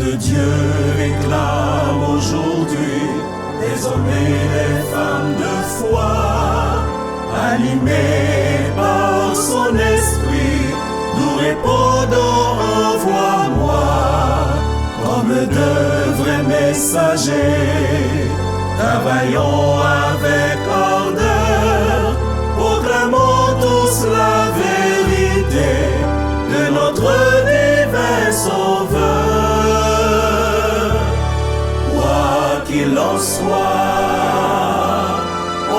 de Dieu réclame aujourd'hui des hommes et des femmes de foi, animés par son esprit, nous répondons envoie-moi, comme de vrais messagers, travaillons avec ardeur, proclamons tous la vérité de notre divin Sauveur. Quoi qu'il en soit, où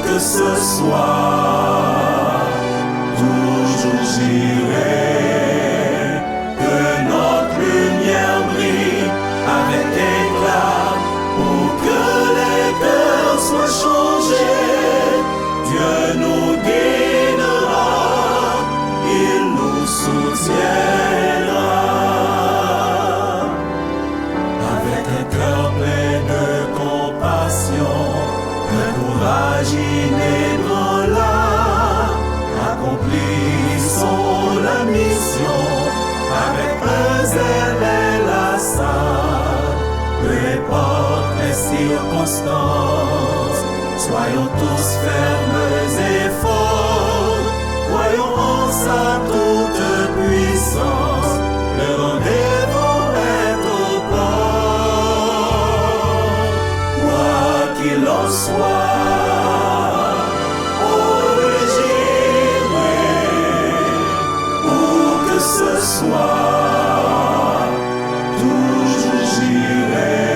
que ce soit, toujours j'irai, que notre lumière brille avec éclat, pour que les cœurs soient changés. Dieu nous guidera, il nous soutiendra. Avec un cœur plein de compassion, de courage inébranlable, accomplissons la mission avec un zèle inlassable. Peu importe les circonstances, soyons tous fermes et forts, croyons en sa toute puissance, le rendez-vous est au port. Quoi qu'il en soit, où que ce soit, toujours j'irai,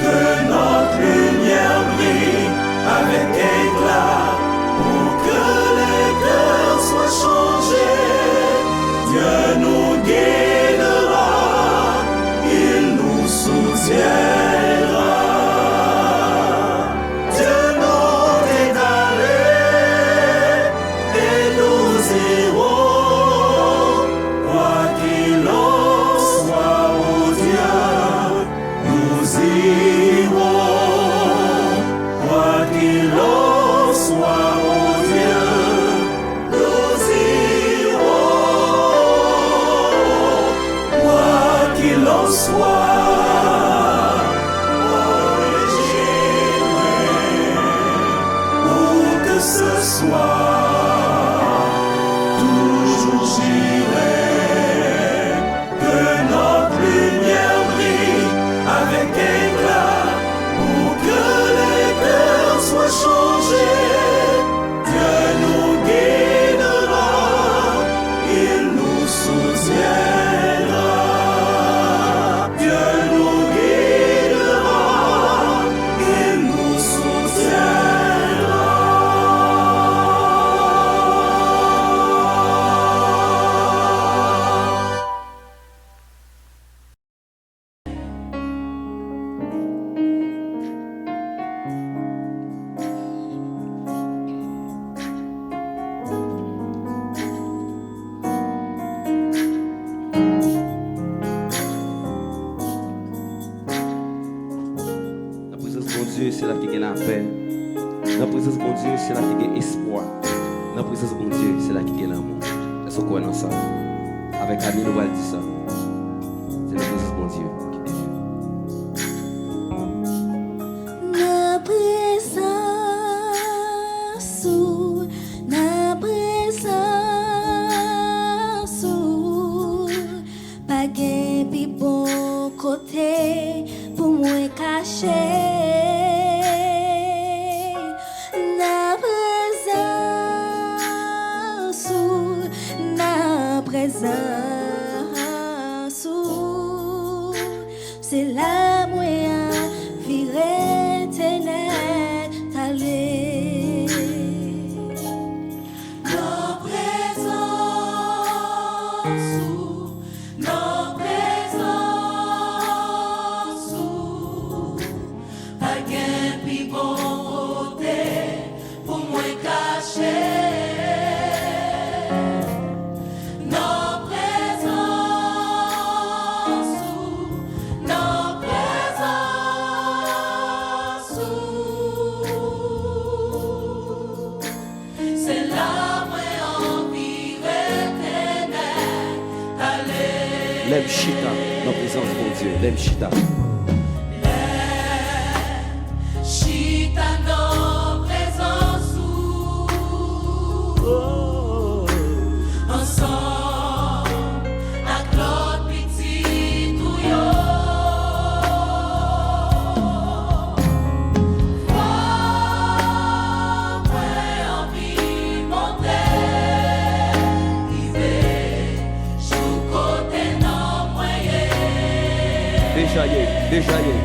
que notre lumière brille avec éclat, pour que les cœurs soient changés. Dieu nous guidera, il nous soutiendra. Dieu nous est d'aller et nous irons, quoi qu'il en soit, oh Dieu, nous irons. Quoi qu'il en soit, oh Dieu, nous irons. Quoi qu'il en soit, oh j'irai, où que ce soit, toujours j'irai, que notre lumière brille avec éclat, pour que les cœurs soient changés. Dieu nous guidera, il nous soutiendra. Dieu nous guidera, il nous soutiendra. La présence de mon Dieu, c'est là qu'il y a la paix. La présence de mon Dieu, c'est là qu'il y a espoir. La présence de mon Dieu, c'est là qu'il y a l'amour. Est-ce qu'on connaît ça? Avec Camille, nous allons dire ça. C'est la présence de mon Dieu qui est Na présence, na présence, pas gain pi bon côté pour moi cacher. Na présence, c'est la moyen virer ténèbres aller. Nos présences, nos présences, pas gain pi bon côté pour moi cacher. Nos présences, nos présences. L'aime chita dans la présence de mon Dieu. L'aime chita. Chita dans présence ensemble avec l'autre petit touillon. Déjà y est.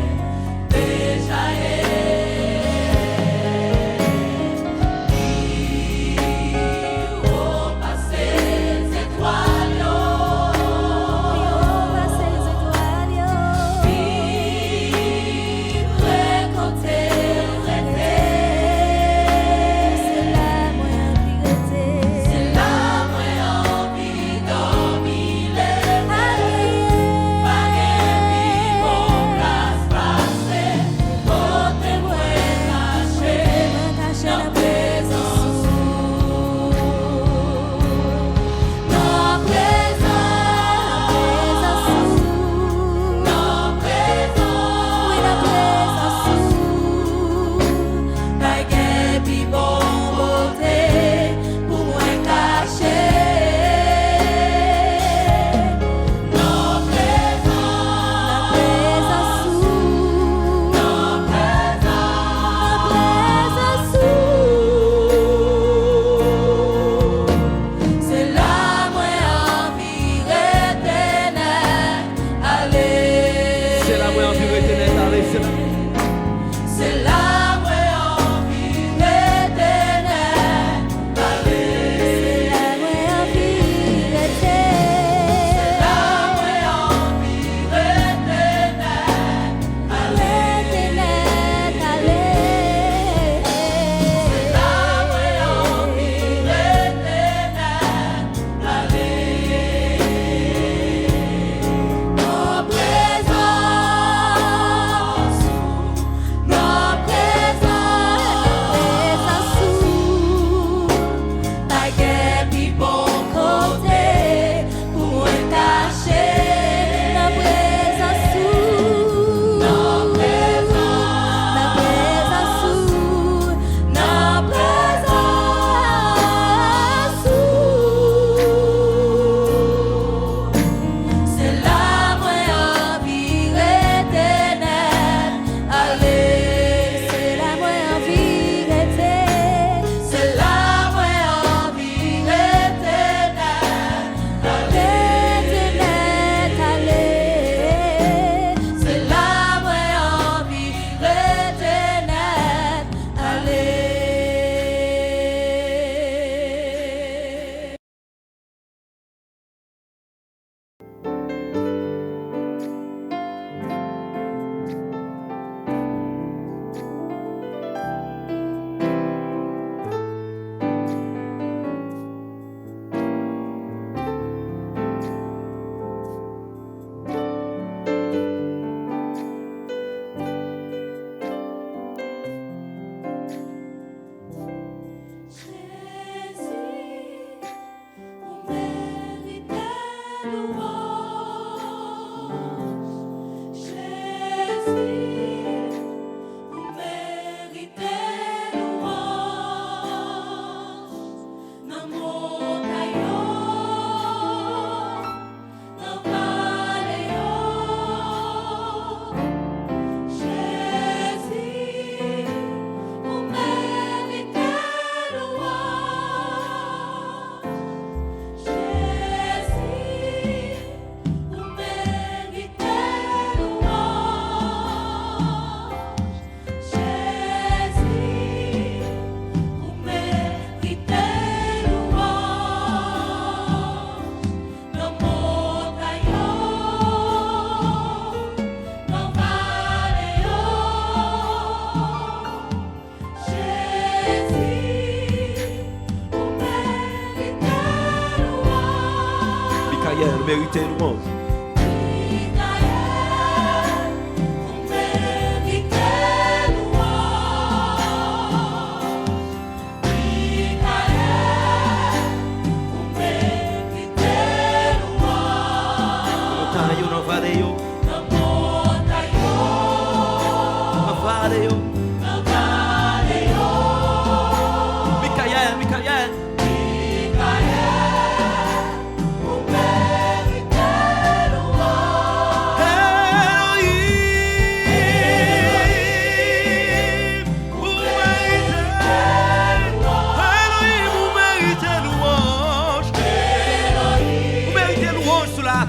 Michael méritait louange.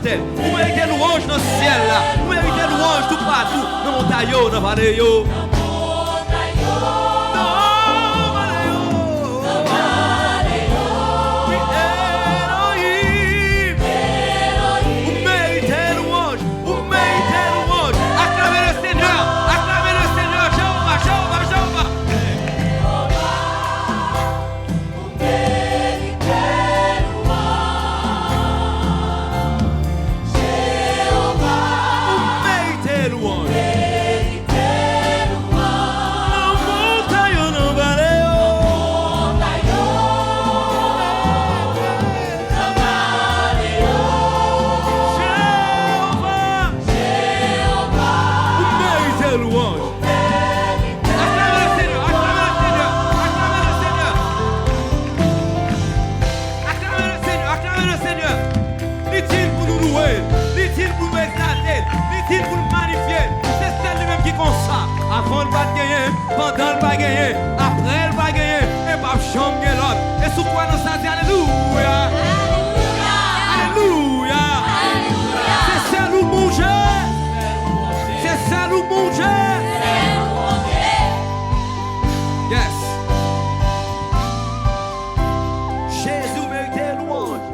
terre. Vous méritez louange dans le ciel là. Vous méritez louange tout partout. Dans mon taillot, dans vallée yo. Avant le pas gagner, pendant le pas gagner, après le pas gagner, et pas chambre l'autre. Et sous quoi nous ça dit alléluia. Alléluia. C'est ça nous manger. C'est ça nous manger. Yes. Jésus mérite louange.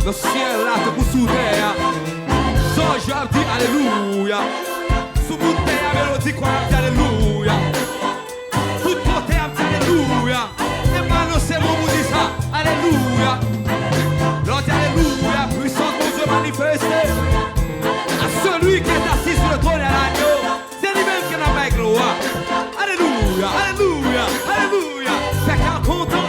Le ciel là te pour sous terre. So je dis alléluia. Sous bout de terre mélodie quoi dit alléluia. Tout côté a dit alléluia. Et maintenant c'est mon vous dit ça. Alléluia. L'autre dit alléluia. Puissance de Dieu manifestée. À celui qui est assis sur le trône et à l'agneau. C'est lui-même qui n'a pas gloire. Alléluia. Alléluia. Alléluia. C'est qu'un content.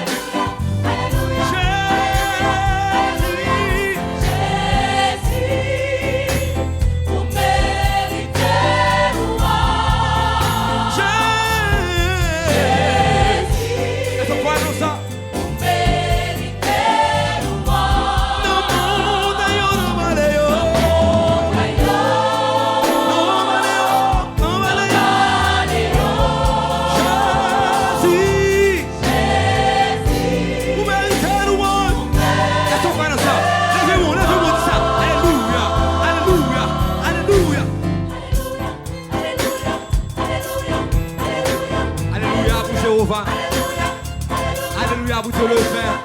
Alléluia pour Dieu le Père.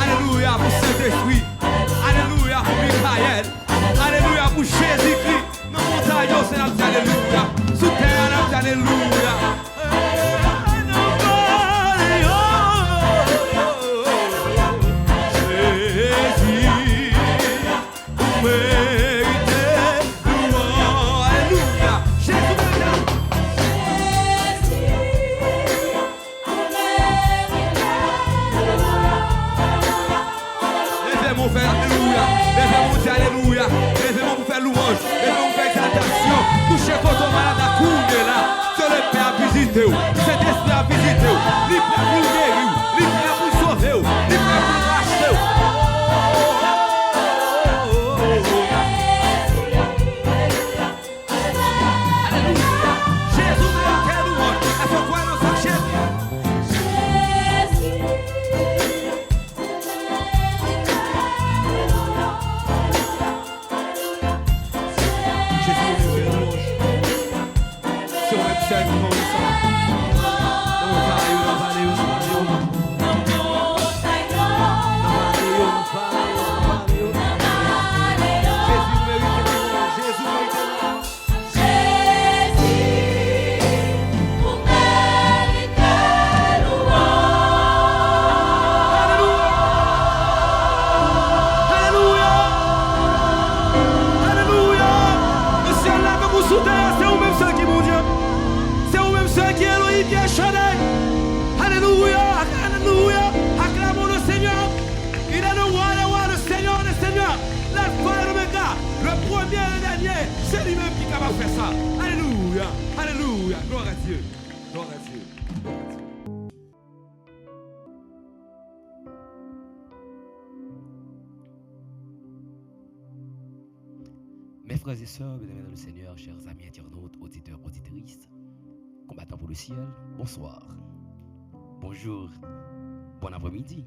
Alléluia pour Saint-Esprit. Alléluia pour Michael. Alléluia pour Jésus-Christ. Dans mon taillot, c'est notre alléluia. Sous terre, notre alléluia. Alléluia, levez-moi pour faire louange, levez-moi pour faire exaltation. Touchez quand on malade à couler là, sur le Père à visiter, cet esprit à visiter, libre pour guérir, libre pour sauver, libre pour racheter. Alléluia, Jésus mérite louange, est-ce qu'on croit dans sa chair? Sur le capable de faire ça. Alléluia, alléluia, gloire à Dieu, gloire à Dieu. Gloire à Dieu. Mes frères et sœurs, mesdames dans le Seigneur, chers amis internautes, auditeurs, auditrices, combattants pour le ciel, bonsoir, bonjour, bon après-midi.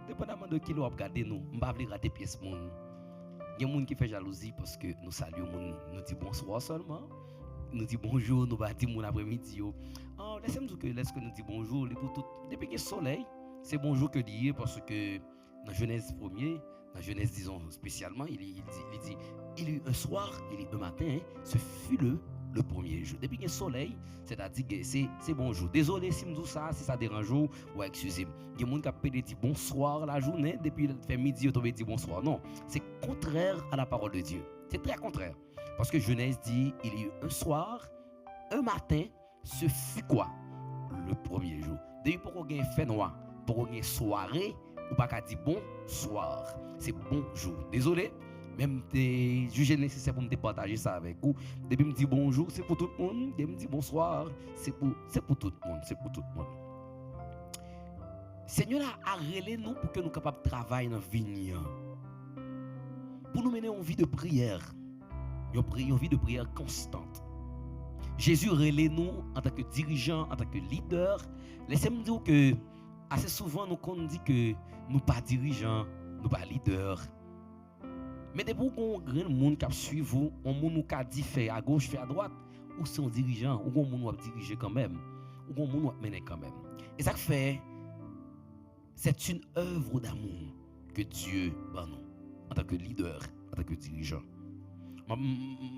Dépendamment de qui l'on regarde nous, on ne va pas rater pièce monde. Il y a des gens qui font jalousie parce que nous saluons, nous disons bonsoir seulement, nous disons bonjour, nous va dire mon après-midi. Oh, laissez-moi dire que lorsque nous disons bonjour, pour tout, depuis qu'il y a soleil, c'est bonjour que dire parce que dans Genèse 1er, dans Genèse disons spécialement, il dit, il y eut un soir, il y eut un matin, ce fut le premier jour. Depuis qu'il y a soleil, c'est-à-dire que c'est bonjour. Désolé si je dis ça, si ça dérange, ou excusez-moi. Il y a des gens qui dit bonsoir la journée, depuis le fait midi, ils dit bonsoir. Non, c'est contraire à la parole de Dieu. C'est très contraire. Parce que Genèse dit, il y eut un soir, un matin, ce fut quoi? Le premier jour. Depuis pour qu'on ait fait noir, pour qu'on ait soirée, ou pas qu'à dire bonsoir. C'est bonjour. Désolé. Même jugé nécessaire pour me partager ça avec vous. Depuis me dire bonjour, c'est pour tout le monde. Depuis me dire bonsoir, c'est pour tout le monde. C'est pour tout le monde. Seigneur a relé nous pour que nous soyons capables de travailler dans la vie. Pour nous mener une vie de prière. Une vie de prière constante. Jésus relé nous en tant que dirigeant, en tant que leader. Laissez-moi dire que assez souvent nous dit que nous pas dirigeants, nous pas leaders. Mais depuis qu'on a un monde qui suit vous, un monde qui a dit fait à gauche, fait à droite, ou c'est un dirigeant, ou un monde qui a dirigé quand même, ou un monde qui a mené quand même. Et ça fait, c'est une œuvre d'amour que Dieu bat nous, en tant que leader, en tant que dirigeant.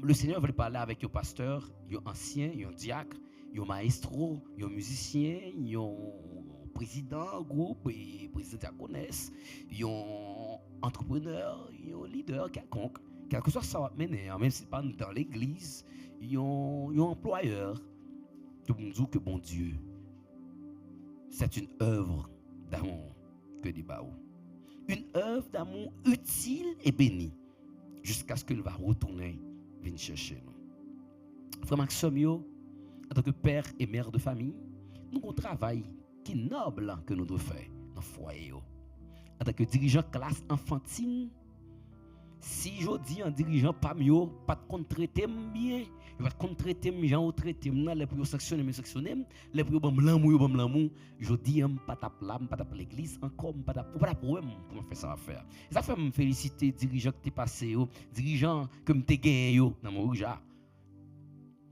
Le Seigneur veut parler avec un pasteur, un ancien, un diacre, un maestro, un musicien, un président groupe, et président diaconesse, un entrepreneur, un leader quelconque, quel que soit ça va mener, même si pas dans l'église, un employeur. Je vous dis que bon Dieu, c'est une œuvre d'amour que dit Baou. Une œuvre d'amour utile et bénie, jusqu'à ce qu'il va retourner, venir chercher nous. Frère Maxime, en tant que père et mère de famille, nous avons un travail qui est noble que nous devons faire dans le foyer. En tant que dirigeant classe enfantine, si je dis un dirigeant pas mieux, pas de traiter bien, il va traiter mes gens, traiter les plus sectionner, mes sectionner, les plus bam l'amour, je dis pas taper l'église encore, pas problème pour faire ça à faire. Ça fait me féliciter dirigeant qui t'es passé, dirigeant que me t'es gagné dans mon rouge.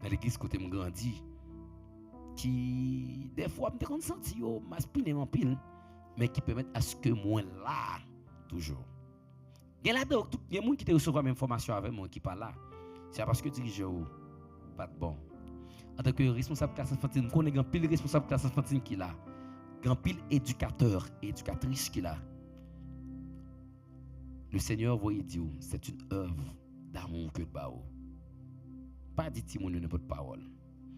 Dans l'église côté me grandi, qui des fois me t'es senti m'aspiner en pile, mais qui permettent à ce que moi là toujours. Il y a des gens qui te reçoivent la même information avec moi qui pas là. C'est parce que dirigeant pas de bon. En tant que responsable classe enfantine, on est un pile responsable classe enfantine qui là. Grand pile éducateur et éducatrice qui là. Le Seigneur voyait dire, c'est une œuvre d'amour que bao. Pas dit ti mon n'importe parole.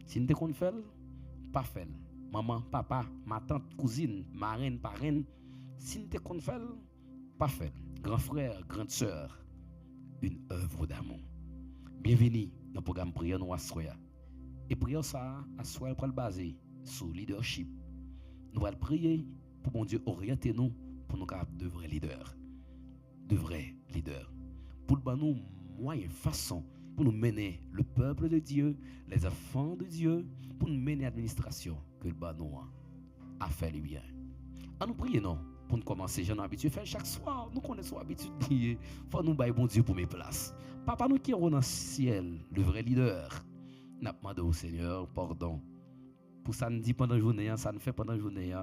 Si nous te qu'on fait, pas fait. Maman, papa, ma tante, cousine, marraine, parraine, si nous te qu'on fait, pas fait. Grand frère, grande sœur, une œuvre d'amour. Bienvenue dans le programme Prière nous assoya. Et prière ça, assoya pour le baser sur leadership. Nous allons prier pour mon Dieu orienter nous pour nous capables de vrais leaders. De vrais leaders. Pour nous moyen façon pour nous mener le peuple de Dieu, les enfants de Dieu, pour nous mener l'administration que le banou a fait le bien. À nous prier non. Pour nous commencer, j'en ai habitué faire chaque soir. Nous connaissons l'habitude de dire, faut nous bailler bon Dieu pour mes places. Papa, nous qui sommes dans le ciel, le vrai leader, nous demandons au Seigneur pardon. Pour ça, nous dit pendant la journée, ça nous fait pendant la journée.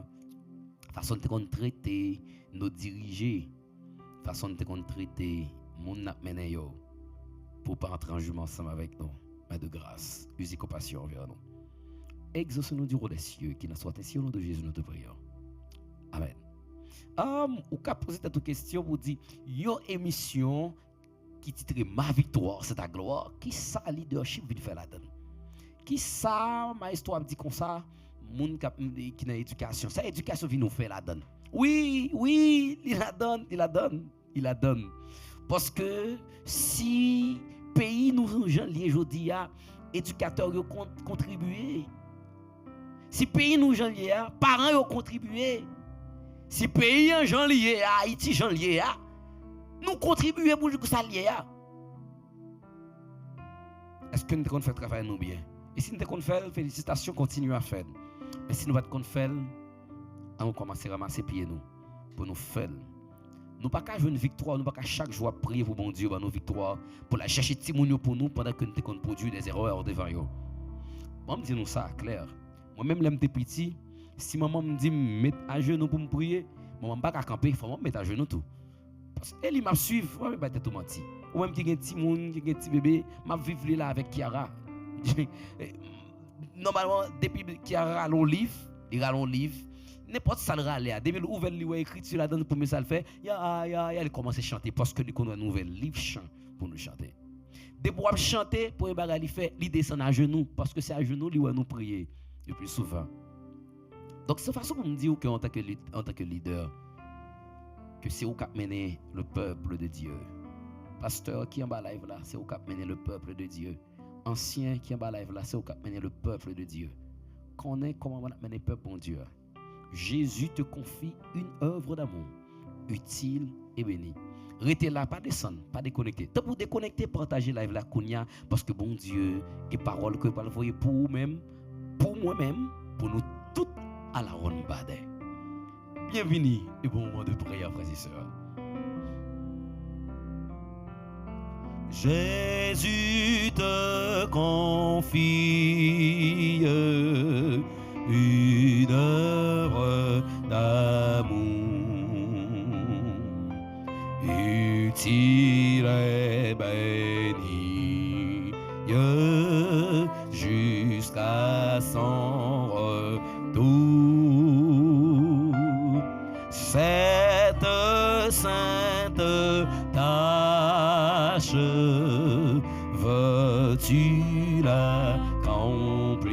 Façon de traiter nos dirigeants, façon de traiter mon mené pour pas entrer en jugement ensemble avec nous. Mais de grâce, usez compassion envers nous. Exauce-nous du roi des cieux, qui nous soit ainsi au nom de Jésus, nous te prions. Amen. Ou qu'à poser cette question pour dire, une émission qui titre Ma victoire, c'est ta gloire. Qui ça leadership veut faire là-dedans? Qui ça, ma histoire dit comme ça, moun qui n'a éducation. Ça éducation vient nous faire là-dedans. Oui, il la donne. Parce que si pays nous gens liés aujourd'hui à éducateurs yo contribuer. Si pays nous gens liés à parents yo contribuer. Si pays en gens liés à Haïti gens liés à nous contribuer pour que ça lié à. Est-ce que nous devons faire travail nous bien? Et si nous devons faire, félicitations, continuez à faire. Mais si nous ne devons pas faire, on commence à ramasser pieds nous pour nous faire. Nous ne pouvons pas jouer une victoire, nous ne pouvons pas chaque jour prier pour bon Dieu pour nos victoires, pour la chercher timounio pour nous pendant que nous devons produire des erreurs devant nous. Moi, je dis nous ça clair. Moi-même, l'aime petit, si maman me dit mettre à genoux pour me prier, maman ne va pas camper, il faut me mettre à genoux tout. Parce qu'elle m'a suivi, moi, je ne vais pas être tout menti. Ou même qui a un petit monde, qui a un petit bébé, m'a vivre là avec Kiara. Normalement, depuis Kiara a un livre, il a un livre, n'importe ça le râler. Depuis qu'il ouvre le livre écrit sur la donne pour me ça le faire, il commence à chanter parce que nous connaissons un nouvel livre chant pour nous chanter. Depuis qu'il chanter, pour un bagage, il descend à genoux parce que c'est à genoux qu'il nous prier le plus souvent. Donc, c'est façon pour me dire qu'en tant que leader, que c'est où qu'a mené le peuple de Dieu. Pasteur qui est en bas live là, c'est où qu'a mené le peuple de Dieu. Ancien qui est en bas live là, c'est où qu'a mené le peuple de Dieu. Connais comment on a mené le peuple de Dieu. Jésus te confie une œuvre d'amour, utile et bénie. Restez là, pas descendre, pas déconnecter. Tant pour déconnecter, partagez live là, Kounia, parce que bon Dieu, et parole que vous voyez pour vous-même, pour moi-même, pour nous toutes à la ronde bade. Bienvenue et bon moment de prière, frères et sœurs. Jésus te confie une œuvre d'amour, utile et bénie, jusqu'à son retour. Cette sainte tâche, veux-tu l'accomplir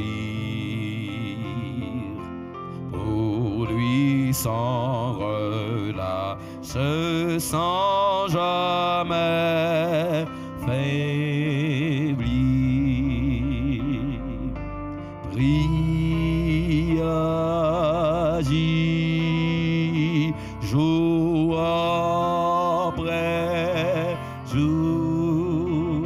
pour lui sans relâche, sans jamais faiblir. Prie, agis, jour après jour,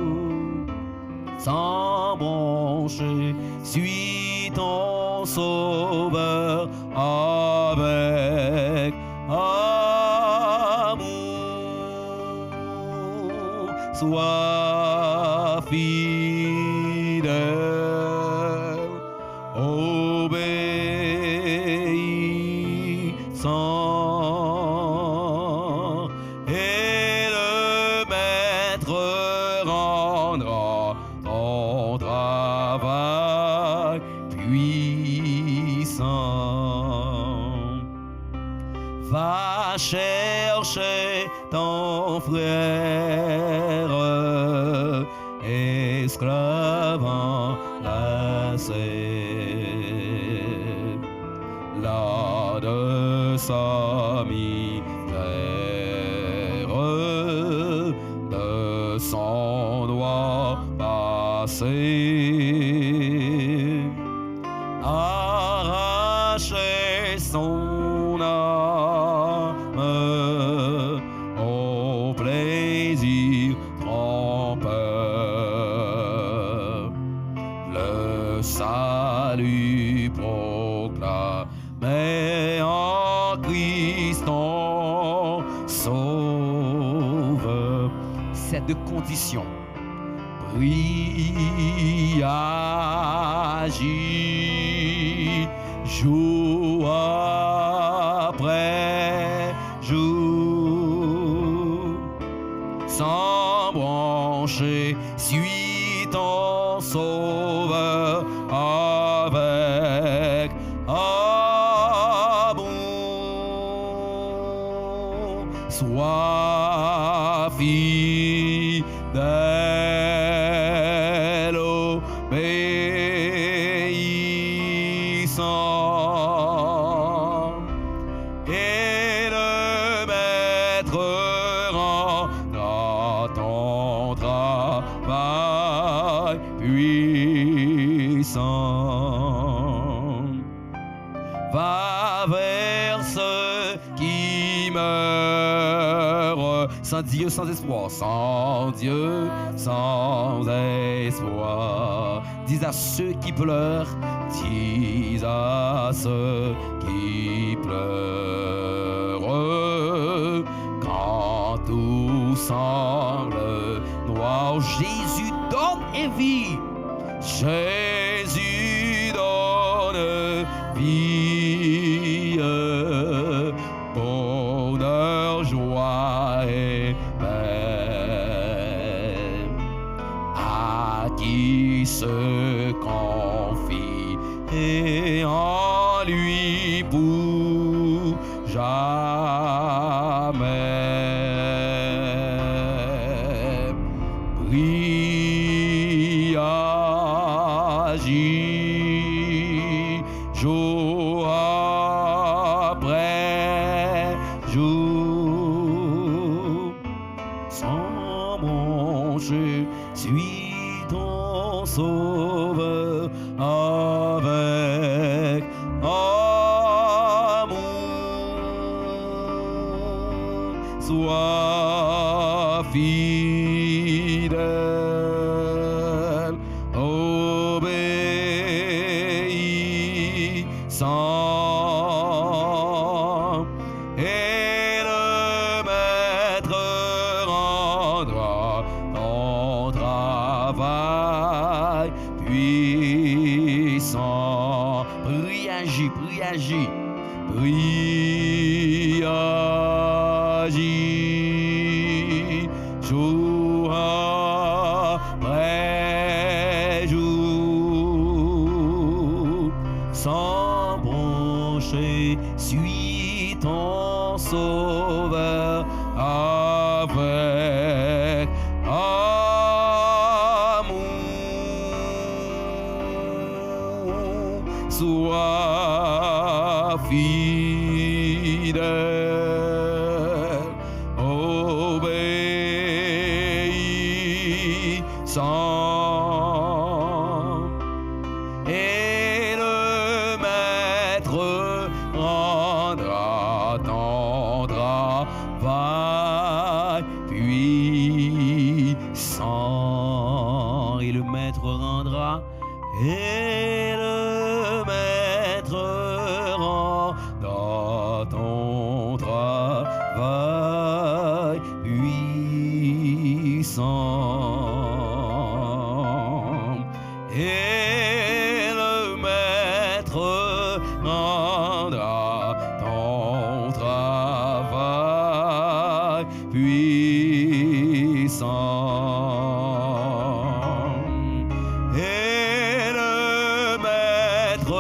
sans broncher, suis ton sauveur avec amour. Sois fidèle, obéissant, et le maître rendra ton travail puissant. Va chercher ton frère, esclave enlacé, là de sa misère, de son doigt passé, arracher son âme au plaisir trompeur. Le salut proclamé en Christ ton sauveur. C'est de conditions. Prie, agis, jour après jour, sans brancher, suis ton sauveur avec amour. Sois fidèle, obéissant, et le maître rendra ton travail puissant va vers ceux qui meurent sans Dieu, sans espoir, sans Dieu, sans espoir. Dis à ceux qui pleurent, dis à ceux qui pleurent, quand tout semble noir, Jésus donne vie. Jésus donne vie, bonheur, joie et paix à qui se confie et en lui pour jamais. Prie, agis, jour après jour, sans manger, suis ton sauveur avec amour. Sois fidèle, obéissant, et le maître rendra ton travail puissant. Prie, agis, prie, agis, prie, agis, jour après jour, sans broncher, suis ton sauveur avec amour. Sois fidèle, obéissant, et le maître rendra ton travail puissant. Et le maître rendra, et le maître rendra ton travail puissant. Et le maître rendra ton travail puissant. Et le maître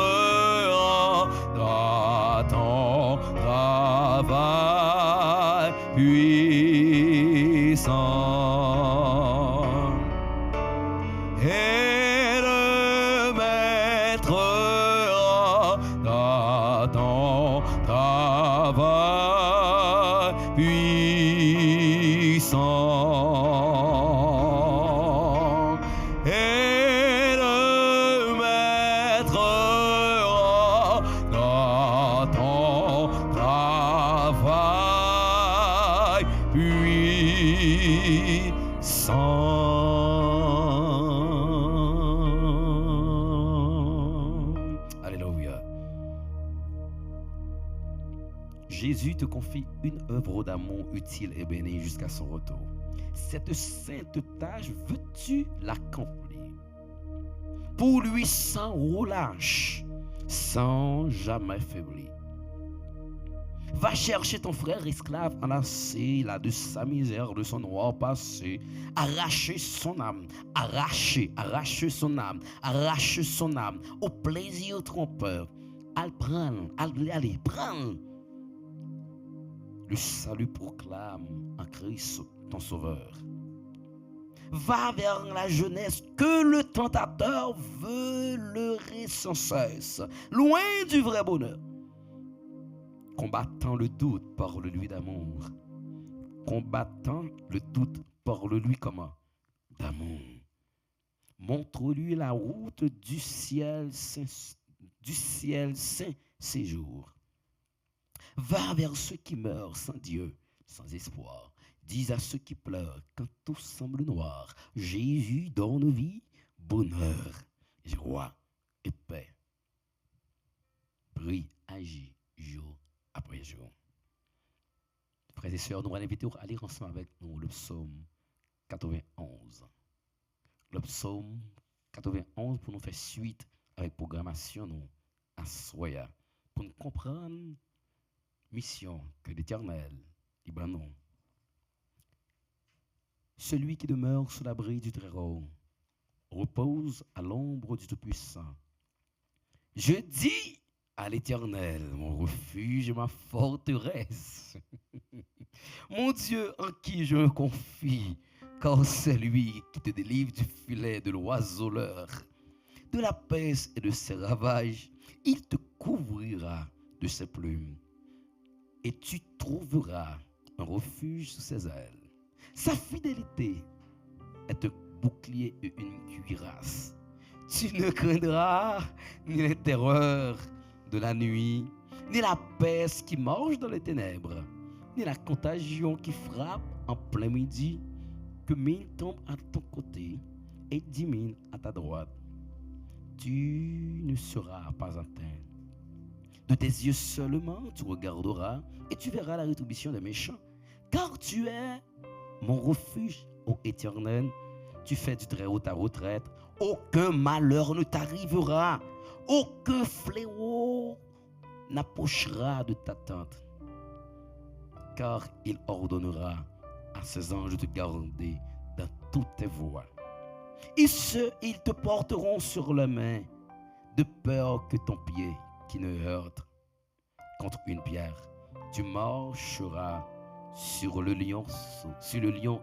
rendra ton travail puissant. Et le maître rendra ton travail puissant. Et le maître rendra ton travail puissant. Alléluia. Jésus te confie une œuvre d'amour utile et bénie jusqu'à son retour. Cette sainte tâche, veux-tu l'accomplir? Pour lui sans relâche, sans jamais faiblir. Va chercher ton frère esclave enlacé là de sa misère, de son noir passé. Arracher son âme, arracher son âme, arracher son âme au plaisir trompeur. Allez, prendre. Le salut proclame en Christ ton sauveur. Va vers la jeunesse que le tentateur veut leurrer sans cesse, loin du vrai bonheur. Combattant le doute, parle-lui d'amour. Combattant le doute, parle-lui comment? D'amour. Montre-lui la route du ciel saint séjour. Va vers ceux qui meurent sans Dieu, sans espoir. Dis à ceux qui pleurent quand tout semble noir, Jésus donne vie, bonheur, joie et paix. Prie, agis, jour après jour. Frères et sœurs, nous allons inviter à lire ensemble avec nous le psaume 91. Le psaume 91 pour nous faire suite avec programmation nous à Soya, pour nous comprendre mission que l'Éternel libre nous. Celui qui demeure sous l'abri du Très-Haut repose à l'ombre du Tout-Puissant. Je dis à l'Éternel, mon refuge et ma forteresse, mon Dieu en qui je me confie, car c'est lui qui te délivre du filet de l'oiseleur, de la peste et de ses ravages. Il te couvrira de ses plumes et tu trouveras un refuge sous ses ailes. Sa fidélité est un bouclier et une cuirasse. Tu ne craindras ni les terreurs de la nuit, ni la peste qui marche dans les ténèbres, ni la contagion qui frappe en plein midi, que 1000 tombent à ton côté et 10 000 à ta droite. Tu ne seras pas atteint. De tes yeux seulement tu regarderas et tu verras la rétribution des méchants, car tu es mon refuge, ô Éternel. Tu fais du Très-Haut ta retraite. Aucun malheur ne t'arrivera. Aucun fléau n'approchera de ta tente. Car il ordonnera à ses anges de te garder dans toutes tes voies. Ils te porteront sur la main, de peur que ton pied qui ne heurte contre une pierre. Tu marcheras sur le lion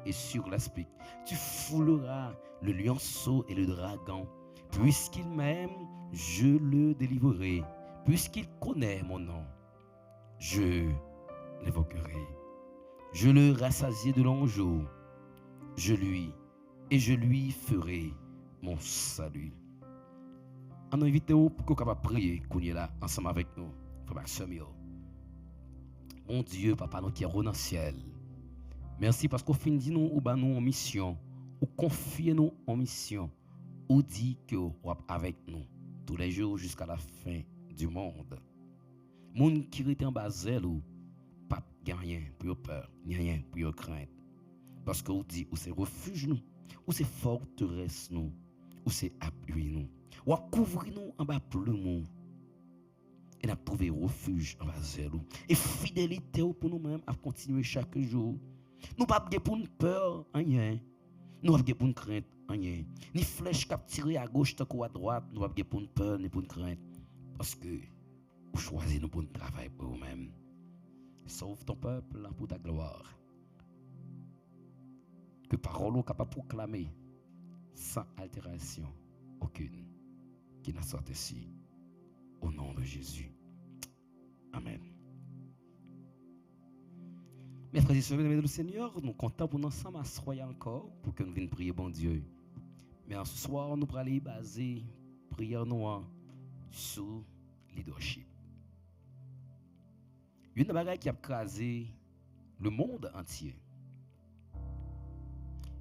et sur l'aspic. Tu fouleras le lionceau et le dragon. Puisqu'il m'aime, je le délivrerai. Puisqu'il connaît mon nom, je l'évoquerai. Je le rassasierai de longs jours. Je lui ferai mon salut. On invite vous pour qu'on capable prier qu'on est là ensemble avec nous. Frère Samuel. Mon Dieu, papa, nous qui est dans le ciel. Merci parce qu'on finit nous ou ba nous en mission, ou confie nous en mission, ou dit que vous êtes avec nous tous les jours jusqu'à la fin du monde. Moun qui est en bas ou pas rien pour peur, ni rien pour crainte. Parce que vous dit ou c'est refuge nous, ou c'est forteresse nous, ou c'est appui nous. Ou couvrir nous en bas plumeau. Et nous trouvé refuge en bas zèle. Et fidélité pour nous-mêmes à continuer chaque jour. Nous pas pour une peur, rien. Nous pas pour une crainte, rien. Ni flèche qui tiré à gauche ou à droite, nous pas pour une peur ni pour une crainte. Parce que vous choisissez nous pour un travail pour vous-même. Sauve ton peuple pour ta gloire. Que parole est capable de proclamer sans altération aucune qui n'a sorti ici. Au nom de Jésus. Amen. Mes frères et sœurs, le Seigneur, nous comptons pour nous ensemble à soyez encore pour que nous venions prier bon Dieu. Mais ce soir, nous allons aller baser prière noire sur leadership. Une bagaille qui a crasé le monde entier.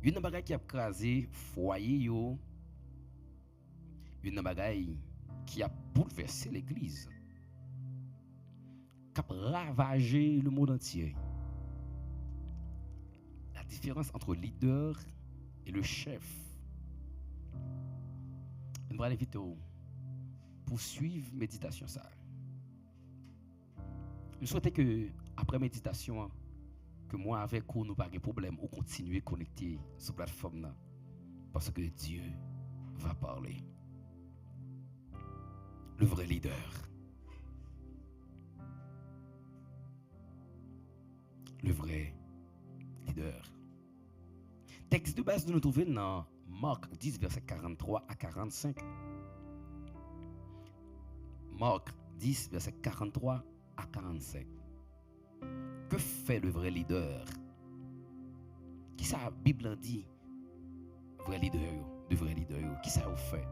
Une bagaille qui a crasé foyer yo. Une bagaille qui a bouleversé l'église, qui a ravagé le monde entier. La différence entre le leader et le chef. Je vais inviter pour suivre méditation ça. Je souhaite que après méditation, que moi avec vous nous pas de problème ou continuer à connecter sur la plateforme là, parce que Dieu va parler. Le vrai leader. Le vrai leader. Texte de base de nous trouver dans Marc 10, verset 43 à 45. Marc 10, verset 43 à 45. Que fait le vrai leader? Qui ça la Bible dit? Vrai leader. de vrais leaders. Qui ça vous fait?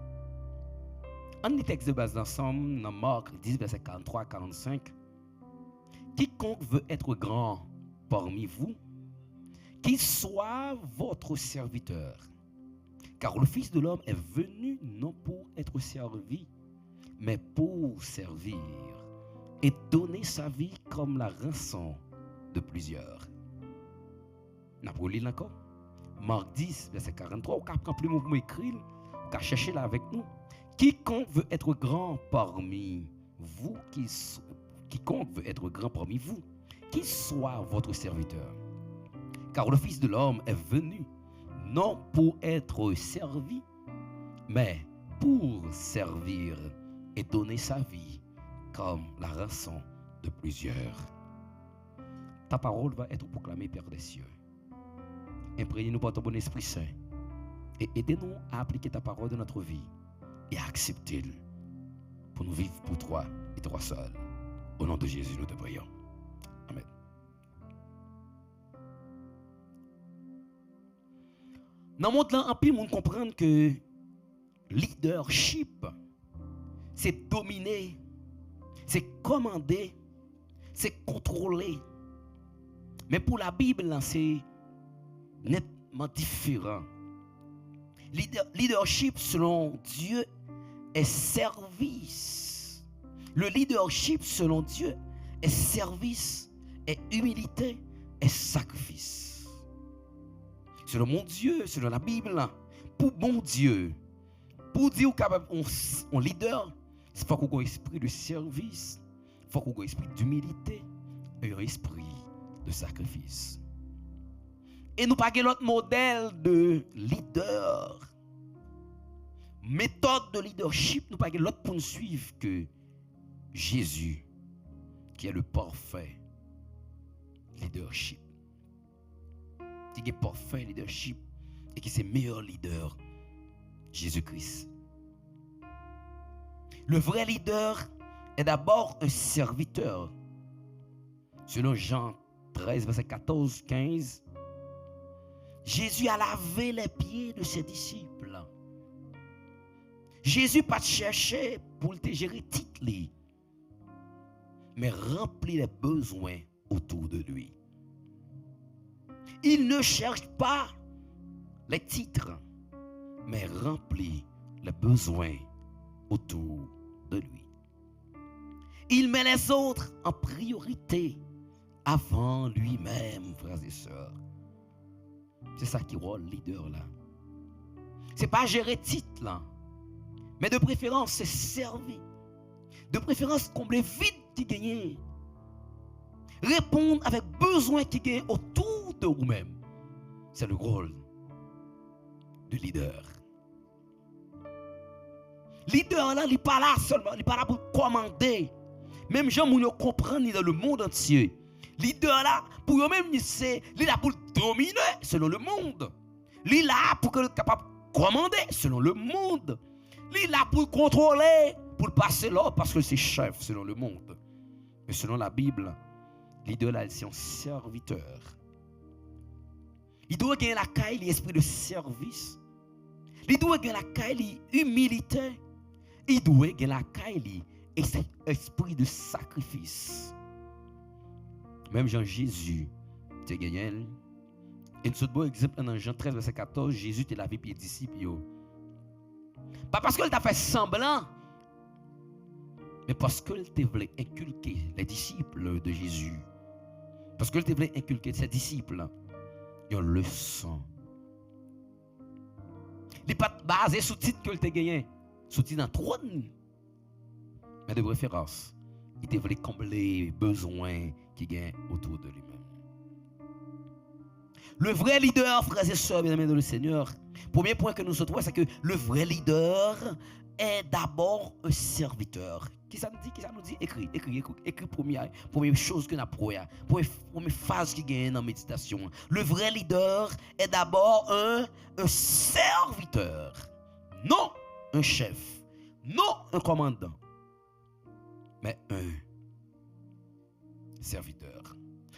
En les textes de base ensemble, dans Marc 10, verset 43 à 45, quiconque veut être grand parmi vous, qu'il soit votre serviteur. Car le Fils de l'homme est venu non pour être servi, mais pour servir et donner sa vie comme la rançon de plusieurs. N'a pas lu encore? Marc 10, verset 43, ou qu'après plus mouvement écrit, ou qu'à chercher là avec nous. Quiconque veut être grand parmi vous, quiconque veut être grand parmi vous, qu'il soit votre serviteur. Car le Fils de l'homme est venu, non pour être servi, mais pour servir et donner sa vie comme la rançon de plusieurs. Ta parole va être proclamée, Père des cieux. Imprégnez-nous par ton bon Esprit Saint et aidez-nous à appliquer ta parole dans notre vie et à accepter-le pour nous vivre pour toi et toi seul. Au nom de Jésus, nous te prions. Amen. Dans le monde là, en pile, on comprend que leadership, c'est dominer, c'est commander, c'est contrôler. Mais pour la Bible, c'est nettement différent. Leadership, selon Dieu, est service. Le leadership, selon Dieu, est service, est humilité, est sacrifice. Selon mon Dieu, selon la Bible, pour mon Dieu, pour dire qu'on leader, il faut qu'on ait un esprit de service, il faut qu'on ait un esprit d'humilité et un esprit de sacrifice. Et nous pas l'autre modèle de leader, méthode de leadership, nous pas l'autre pour nous suivre que Jésus, qui est le parfait leadership, qui est parfait leadership et qui est le meilleur leader, Jésus-Christ. Le vrai leader est d'abord un serviteur. Selon Jean 13, verset 14, 15, Jésus a lavé les pieds de ses disciples. Jésus pas cherché pour te gérer titre, mais remplir les besoins autour de lui. Il ne cherche pas les titres, mais remplit les besoins autour de lui. Il met les autres en priorité avant lui-même, frères et sœurs. C'est ça qui rôle leader là. C'est pas gérer titre là, mais de préférence c'est servir. De préférence combler vide qui gagne. Répondre avec besoin qui gagne autour de vous-même. C'est le rôle de leader. Leader là, il n'est pas là seulement, il n'est pas là pour commander. Même gens qui comprennent dans le monde entier. Leader là, pour eux-mêmes, c'est il est là pour dominer selon le monde. Il est là pour être capable de commander selon le monde. Il est là pour contrôler, pour passer l'ordre parce que c'est chef selon le monde. Mais selon la Bible, leader là, c'est un serviteur. Il doit gagner la caille, l'esprit de service. Il doit gagner la caille, l'humilité. Il doit gagner la caille, l'esprit de sacrifice. Même Jean-Jésus, tu as gagné. Et nous bon exemple dans Jean 13, verset 14, Jésus t'a lavé pieds disciples. Pas parce qu'il t'a fait semblant, mais parce qu'il t'a voulu inculquer les disciples de Jésus. Parce qu'il t'a voulu inculquer ses disciples une leçon. Il n'est pas basé sur le titre que tu gagné, sur le titre d'un trône, mais de préférence, il t'a voulu combler les besoins qui gagnent autour de lui-même. Le vrai leader, frères et sœurs, bien-aimés dans le Seigneur, premier point que nous se trouvons, c'est que le vrai leader est d'abord un serviteur. Qui ça nous dit? Qui ça nous dit? Écris première chose que nous avons, première phase qui gagne dans la méditation. Le vrai leader est d'abord un serviteur, non un chef, non un commandant, mais un serviteur.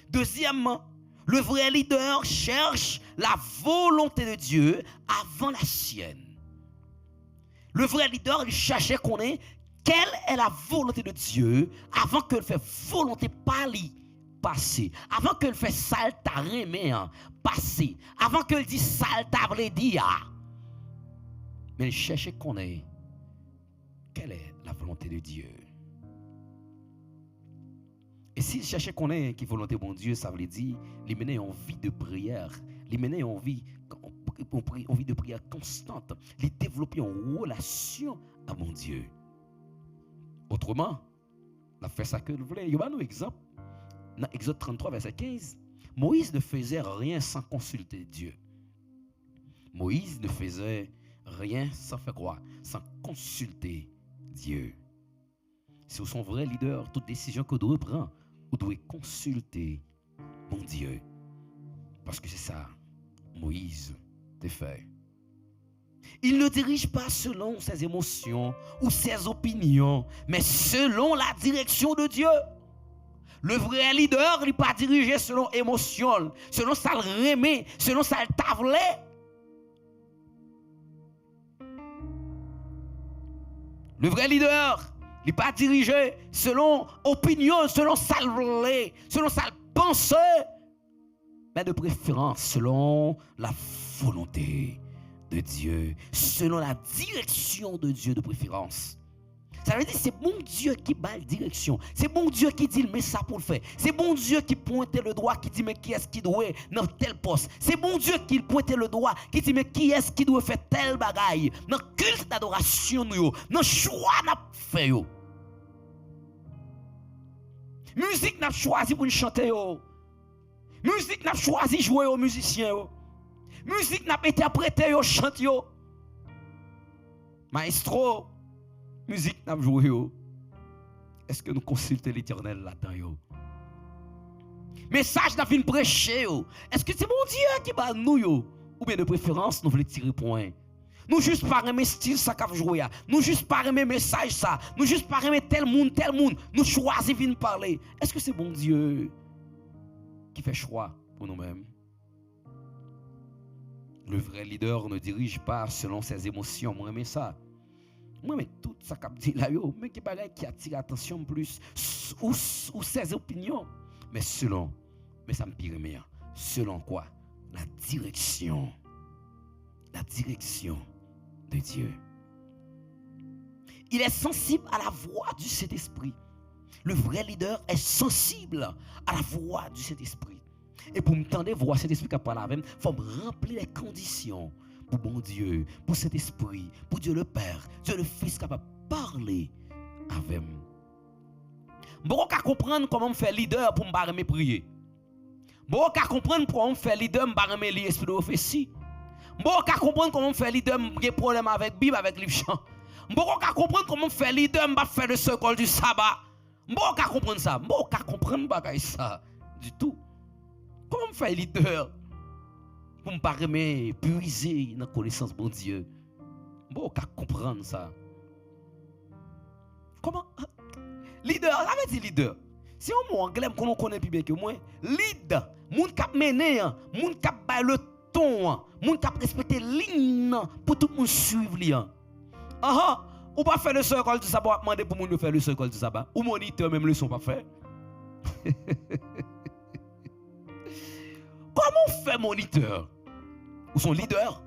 Deuxièmement, le vrai leader cherche la volonté de Dieu avant la sienne. Le vrai leader, il cherchait qu'on ait quelle est la volonté de Dieu avant que le fait volonté par lui passer. Avant que le fait sale ta remet passer. Avant que le dit sale ta vle dire. Mais il cherchait qu'on ait quelle est la volonté de Dieu. Et s'il cherchait qu'on ait qui volonté bon Dieu, ça veut dire il menait en vie de prière, il menait en vie de prière constante, il développait en relation à mon Dieu. Autrement, il a fait ça que vous voulez. Il y a un exemple. Dans Exode 33, verset 15, Moïse ne faisait rien sans consulter Dieu. Moïse ne faisait rien sans faire quoi? Sans consulter Dieu. Si vous êtes vrai leader, toute décision que vous devez prendre, vous devez consulter mon Dieu. Parce que c'est ça, Moïse te fait. Il ne dirige pas selon ses émotions ou ses opinions, mais selon la direction de Dieu. Le vrai leader, il n'est pas dirigé selon émotion, selon sa remé, selon sa tablé. Le vrai leader, il n'est pas dirigé selon opinion, selon sa pensée, mais de préférence selon la volonté de Dieu, selon la direction de Dieu de préférence. Ça veut dire que c'est bon Dieu qui bat la direction. C'est bon Dieu qui dit mais ça pour le faire. C'est bon Dieu qui pointe le doigt, qui dit mais qui est-ce qui doit dans tel poste. C'est bon Dieu qui pointe le doigt, qui dit mais qui est-ce qui doit faire tel bagaille. Dans le culte d'adoration, dans le choix n'a fait. Musique n'a choisi pour chanter. Musique n'a choisi de jouer aux musiciens. Musique n'a interprété au chante. Maestro, musique n'a joué. Est-ce que nous consultons l'Éternel là-dedans? Message n'a venu prêcher. Est-ce que c'est mon Dieu qui bat nous? Ou bien de préférence, nous voulons tirer point. Nous juste pas aimer style ça qu'a joué. Nous juste pas aimer message ça. Nous juste pas aimer tel monde. Nous choisissons de parler. Est-ce que c'est bon Dieu qui fait choix pour nous-mêmes? Le vrai leader ne dirige pas selon ses émotions. Moi, j'aime ça. Moi, mais tout ça qu'a dit là, mais qui bagaille qui attire l'attention plus ou ses opinions. Mais selon, mais ça me pire meilleur. Selon quoi? La direction de Dieu. Il est sensible à la voix du Saint-Esprit. Le vrai leader est sensible à la voix du Saint-Esprit. Et pour me tendre voix Saint-Esprit qui parle avec moi, il faut me remplir les conditions pour bon Dieu, pour cet esprit, pour Dieu le Père, Dieu le Fils capable de parler avec moi. Bon, qu'à comprendre comment me faire leader pour me prier. Bon, qu'à comprendre comment me faire leader pour me l'esprit de prophétie. Bon, qu'à comprendre comment me faire leader pour problème avec Bible, avec livre chant. Bon, qu'à comprendre comment me faire leader pour faire le circle du sabbat. Bon, qu'à comprendre ça. Bon, qu'à comprendre pas ça du tout. Comment me faire leader pour me pas puiser dans la connaissance de Dieu? Bon, qu'à comprendre ça. Comment? Leader, ça veut dire leader. Si on mot anglais qu'on connaît plus bien que moi, lead, moun k'ap mener, moun k'ap bay le ton, moun k'ap respecter ligne pour tout le monde suivre li. Ou pas faire le seul école du sabbat, demander pour moun faire le seul école du sabbat, ou moniteur même leçon pas faire. Comment faire moniteur? Ou son leader?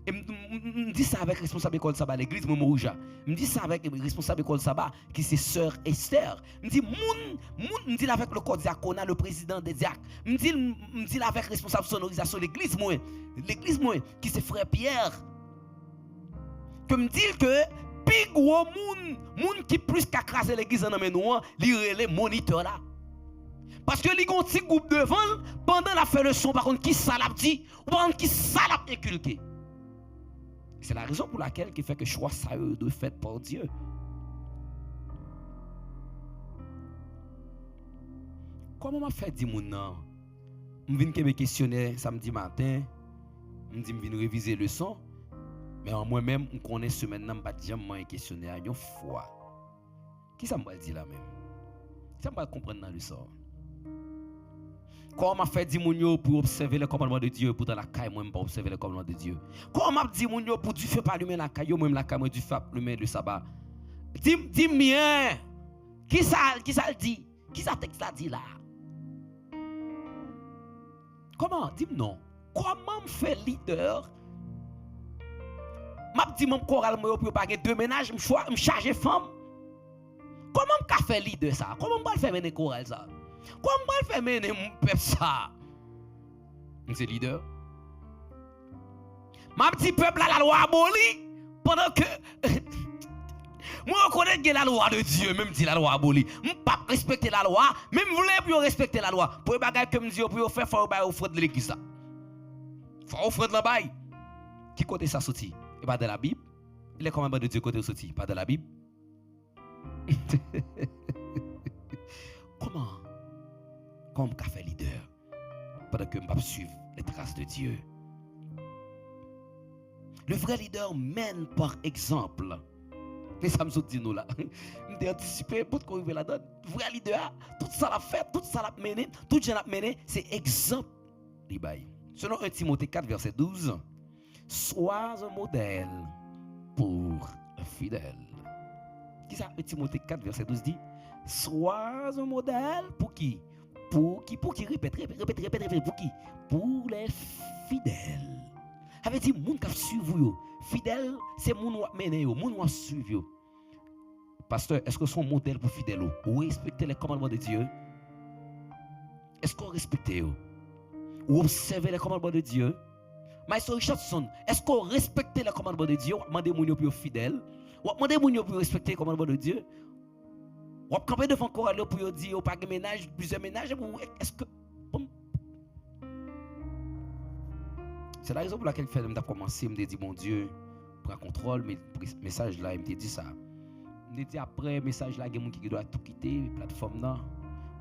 Et me dit ça avec responsable école sabbat l'église Momorouja. Me dit ça avec responsable école sabbat qui c'est sœur Esther. Me dit me dit avec le code diaconal le président des diacres. Me dit avec responsable sonorisation l'église moi qui c'est frère Pierre. Que me dit que plus gros moun qui plus qu'à craser l'église en amène li relé moniteur là. Parce que les gens petit groupe devant pendant la fait le son par contre qui ça l'a dit ou par contre qui ça l'a inculqué. C'est la raison pour laquelle qui fait que choix ça de fait par Dieu. Comment m'a fait dire mon nom? Je viens que me questionner samedi matin, je dis je viens réviser le son, mais en moi-même je connais semaine nan pas jamais questionner à une fois. Qui ça me dire là même? Ça me comprendre dans le sort. Comment fait dit moun yo pour observer les commandements de Dieu pour dans la caille moi pas observer les commandements de Dieu. Comment dit moun yo pour du feu pas allumer la caille moi la caille moi du feu allumer le sabbat. Dis bien. Qui ça dit? Qui ça texte là dit là? Comment? Dis-moi non. Comment me fait leader? M'a dit mon choral moi pour pas deux ménages, me charger femme. Comment me faire leader ça? Comment me faire mener choral ça? Comment me faire mener mon peuple ça? C'est leader. M'a dit peuple là la loi abolie pendant que moi reconnais que la loi de Dieu même dit la loi abolie. Je pas respecter la loi, même voulez pour respecter la loi. Pour bagay comme Dieu pour faire faut ba offrande de l'église ça. Faut offrande la bail. Qui côté ça sorti? Et pas de la Bible. Il est commandement de Dieu côté sorti, pas de la Bible. Comment qu'a fait leader pendant que je ne suivre les traces de Dieu? Le vrai leader mène par exemple. Mais ça me dit nous là. Je anticipé pour qu'on arrive là-dedans. Le vrai leader, tout ça l'a fait, tout ça l'a mené, tout ça l'a mené, c'est exemple. Selon 1 Timothée 4, verset 12, sois un modèle pour un fidèle. Qui ça 1 Timothée 4, verset 12 dit? Sois un modèle pour qui? Pour qui? Répète, pour qui? Pour les fidèles. Avait dit, moun qui suivent vous. Fidèle, c'est moun qui mène vous, moun qui suivent vous. Pasteur, est-ce que son modèle pour fidèle ou respectez les commandements de Dieu? Est-ce qu'on respecte vous? Ou observez les commandements de Dieu? Maestro Richardson, est-ce qu'on respecte les commandements de Dieu? Ou demandez moun pour fidèle? Ou demandez moun pour respecter les commandements de Dieu? Ou camper devant corps pour dire ou pas de ménage, plusieurs ménages? Est-ce que c'est la raison pour laquelle je me commencé, je me dis mon Dieu, prends contrôle, mais le message là, il me dit ça. Il me dit après le message là, il y a des gens qui doivent tout quitter, la plateforme là,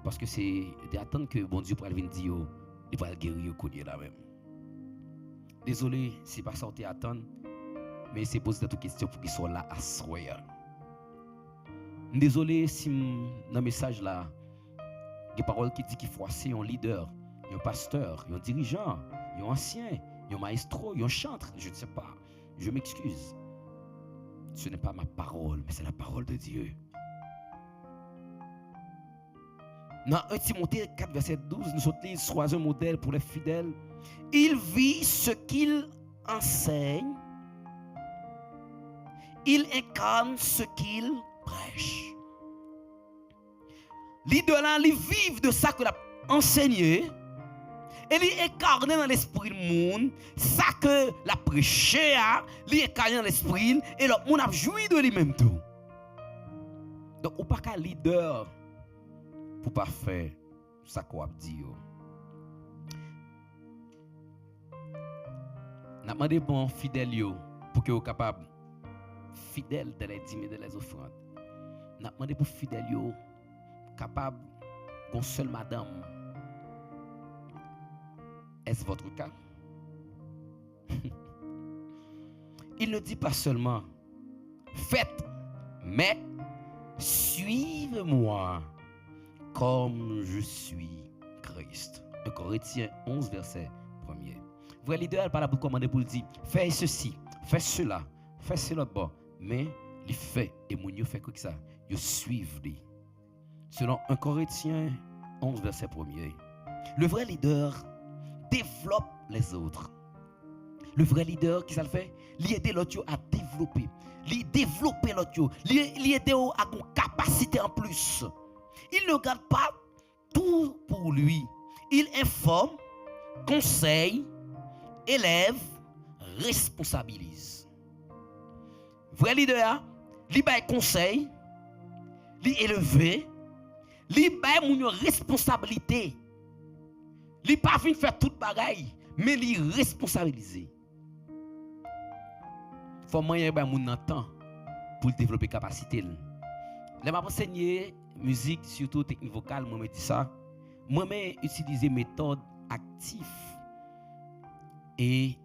parce que c'est d'attendre que bon Dieu pourra venir dire, il va le guérir au là même. Désolé, c'est pas ça que tu attends, mais c'est poser toute question pour qu'ils soient là à soir. Désolé si dans le message là, il y a des paroles qui disent qu'il faut assez un leader, un pasteur, un dirigeant, un ancien. Un maestro, un chantre, je ne sais pas. Je m'excuse. Ce n'est pas ma parole, mais c'est la parole de Dieu. Dans 1 Timothée 4, verset 12, nous sommes sois un modèle pour les fidèles. Il vit ce qu'il enseigne. Il incarne ce qu'il prêche. L'idolâtre, il vit de ça que l'a enseigné. Et il incarne dans l'esprit du monde, ça que la prêché a, il incarne dans l'esprit, et le monde a joui de lui-même tout. Donc, ou pas qu'un leader pour pas faire ça qu'on a dit. N'a demandé bon fidèle pour que vous capable fidèle de les dîmes et de les offrandes. N'a demandé pour fidèle capable qu'on seule madame. Est-ce votre cas? Il ne dit pas seulement faites, mais suivez-moi comme je suis Christ. 1 Corinthiens 11, verset 1er. Vrai leader par la bouche commandée pour le dire fais ceci, fais cela, fais cela bas. Mais il fait et mon Dieu fait quoi que ça? Il suivent lui. Selon 1 Corinthiens 11, verset 1er. Le vrai leader développe les autres. Le vrai leader, qui ça le fait? Il aide l'autre à développer. Il développe l'autre. Il aide à une capacité en plus. Il ne garde pas tout pour lui. Il informe, conseille, élève, responsabilise. Vrai leader, il bail conseil, il élevé, il bail une responsabilité. Il pas venu faire toute bagaille, mais il responsabiliser. Faut moyen ba moun temps pour développer capacité. Les m'a enseigné musique surtout technique vocale, moi me dit ça. Moi même utiliser méthode active. Et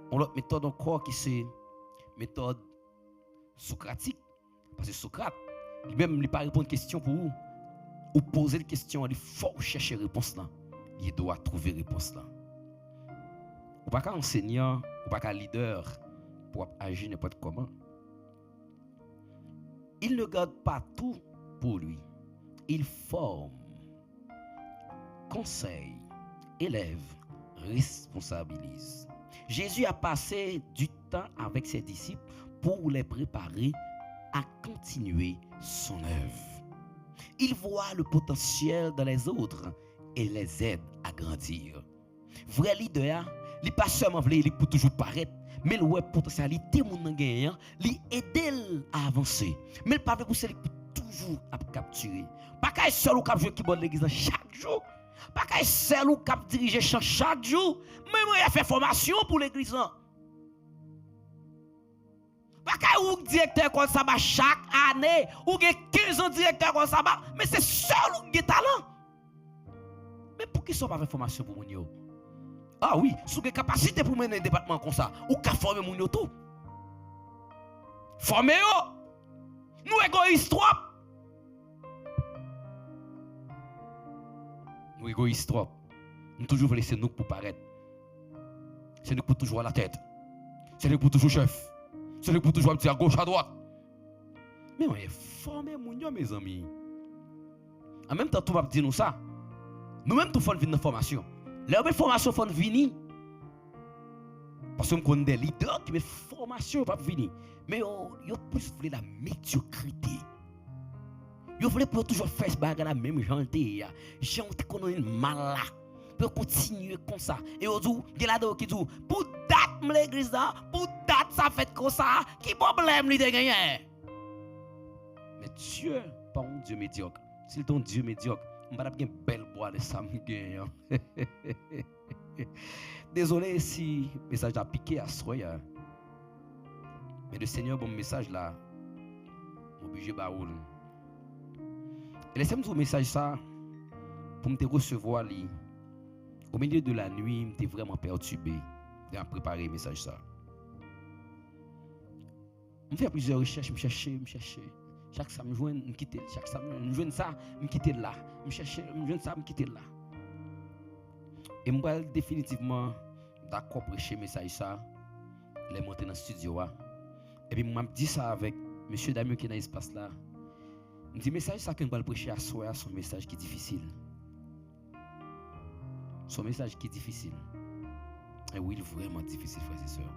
on l'autre méthode encore qui c'est méthode socratique parce que Socrate lui-même il pas répondre question pour vous ou poser une question, il faut chercher réponse là. il doit trouver réponse là. Ou pas qu'un enseignant, ou pas qu'un leader pour agir n'importe comment. Il ne garde pas tout pour lui. Il forme, conseille, élève, responsabilise. Jésus a passé du temps avec ses disciples pour les préparer à continuer son œuvre. Il voit le potentiel dans les autres et les aide à grandir. Vrai leader, il n'est pas seulement pour toujours paraître, mais le potentialité mon gagnant, il aide à avancer. Mais le pas pour c'est pour toujours à capturer. Pas qu'à seul ou cap jouer keyboard l'église chaque jour. Pas qu'à seul ou cap diriger chant chaque jour. Même il a fait formation pour l'église. Pas qu'à ou directeur comme ça chaque année ou 15 ans directeur comme ça, mais c'est seul ou qui talent. Mais pour qui sont pas fait formation pour mon yo? Ah oui, sous des capacités pour mener un département comme ça, ou qu'à former mon yo tout. Former yo. Nous égoïstes trop. Nous égoïstes trop. Nous toujours laisser nous pour paraître. C'est nous pour toujours à la tête. C'est nous pour toujours chef. C'est nous pour toujours petit à gauche à droite. Mais on est formé mon yo mes amis. En même temps tout va dire nous ça. Nous-mêmes tout faut venir dans formation. La formation faut venir. Parce que nous connaissons des leaders qui met formation pas venir. Mais yo plus voulez la médiocrité. Yo voulez pour toujours faire ce bagage la même janté. Janté qu'on a mal là. Pour continuer comme ça. Et au jour, il y a là qui dit pour date l'église là, pour date ça fait comme ça, qui problème lui de gagner. Mais Dieu, pas un Dieu médiocre. S'il est un Dieu médiocre, on va avoir une belle boîte de samedi. Désolé si le message a piqué à soi. Mais le Seigneur, bon message là, obligé baoul. Et laissez-moi un message ça pour me recevoir li. Au milieu de la nuit, j'étais vraiment perturbé de préparer le message ça. Je fais plusieurs recherches, je cherchais. Chaque fois, je me quitte. Chaque fois, je joue ça, je me quitte là. Je cherchais, je joue ça, je me quitte là. Et moi, définitivement, d'accord pour prêcher le message ça, les monter dans le studio. Et puis, je dis ça avec M. Damien qui est dans l'espace là. Je dis, le message ça que je vais prêcher à soi, c'est un message qui est difficile. Son message qui est difficile. Et oui, il est vraiment difficile, frères et sœurs.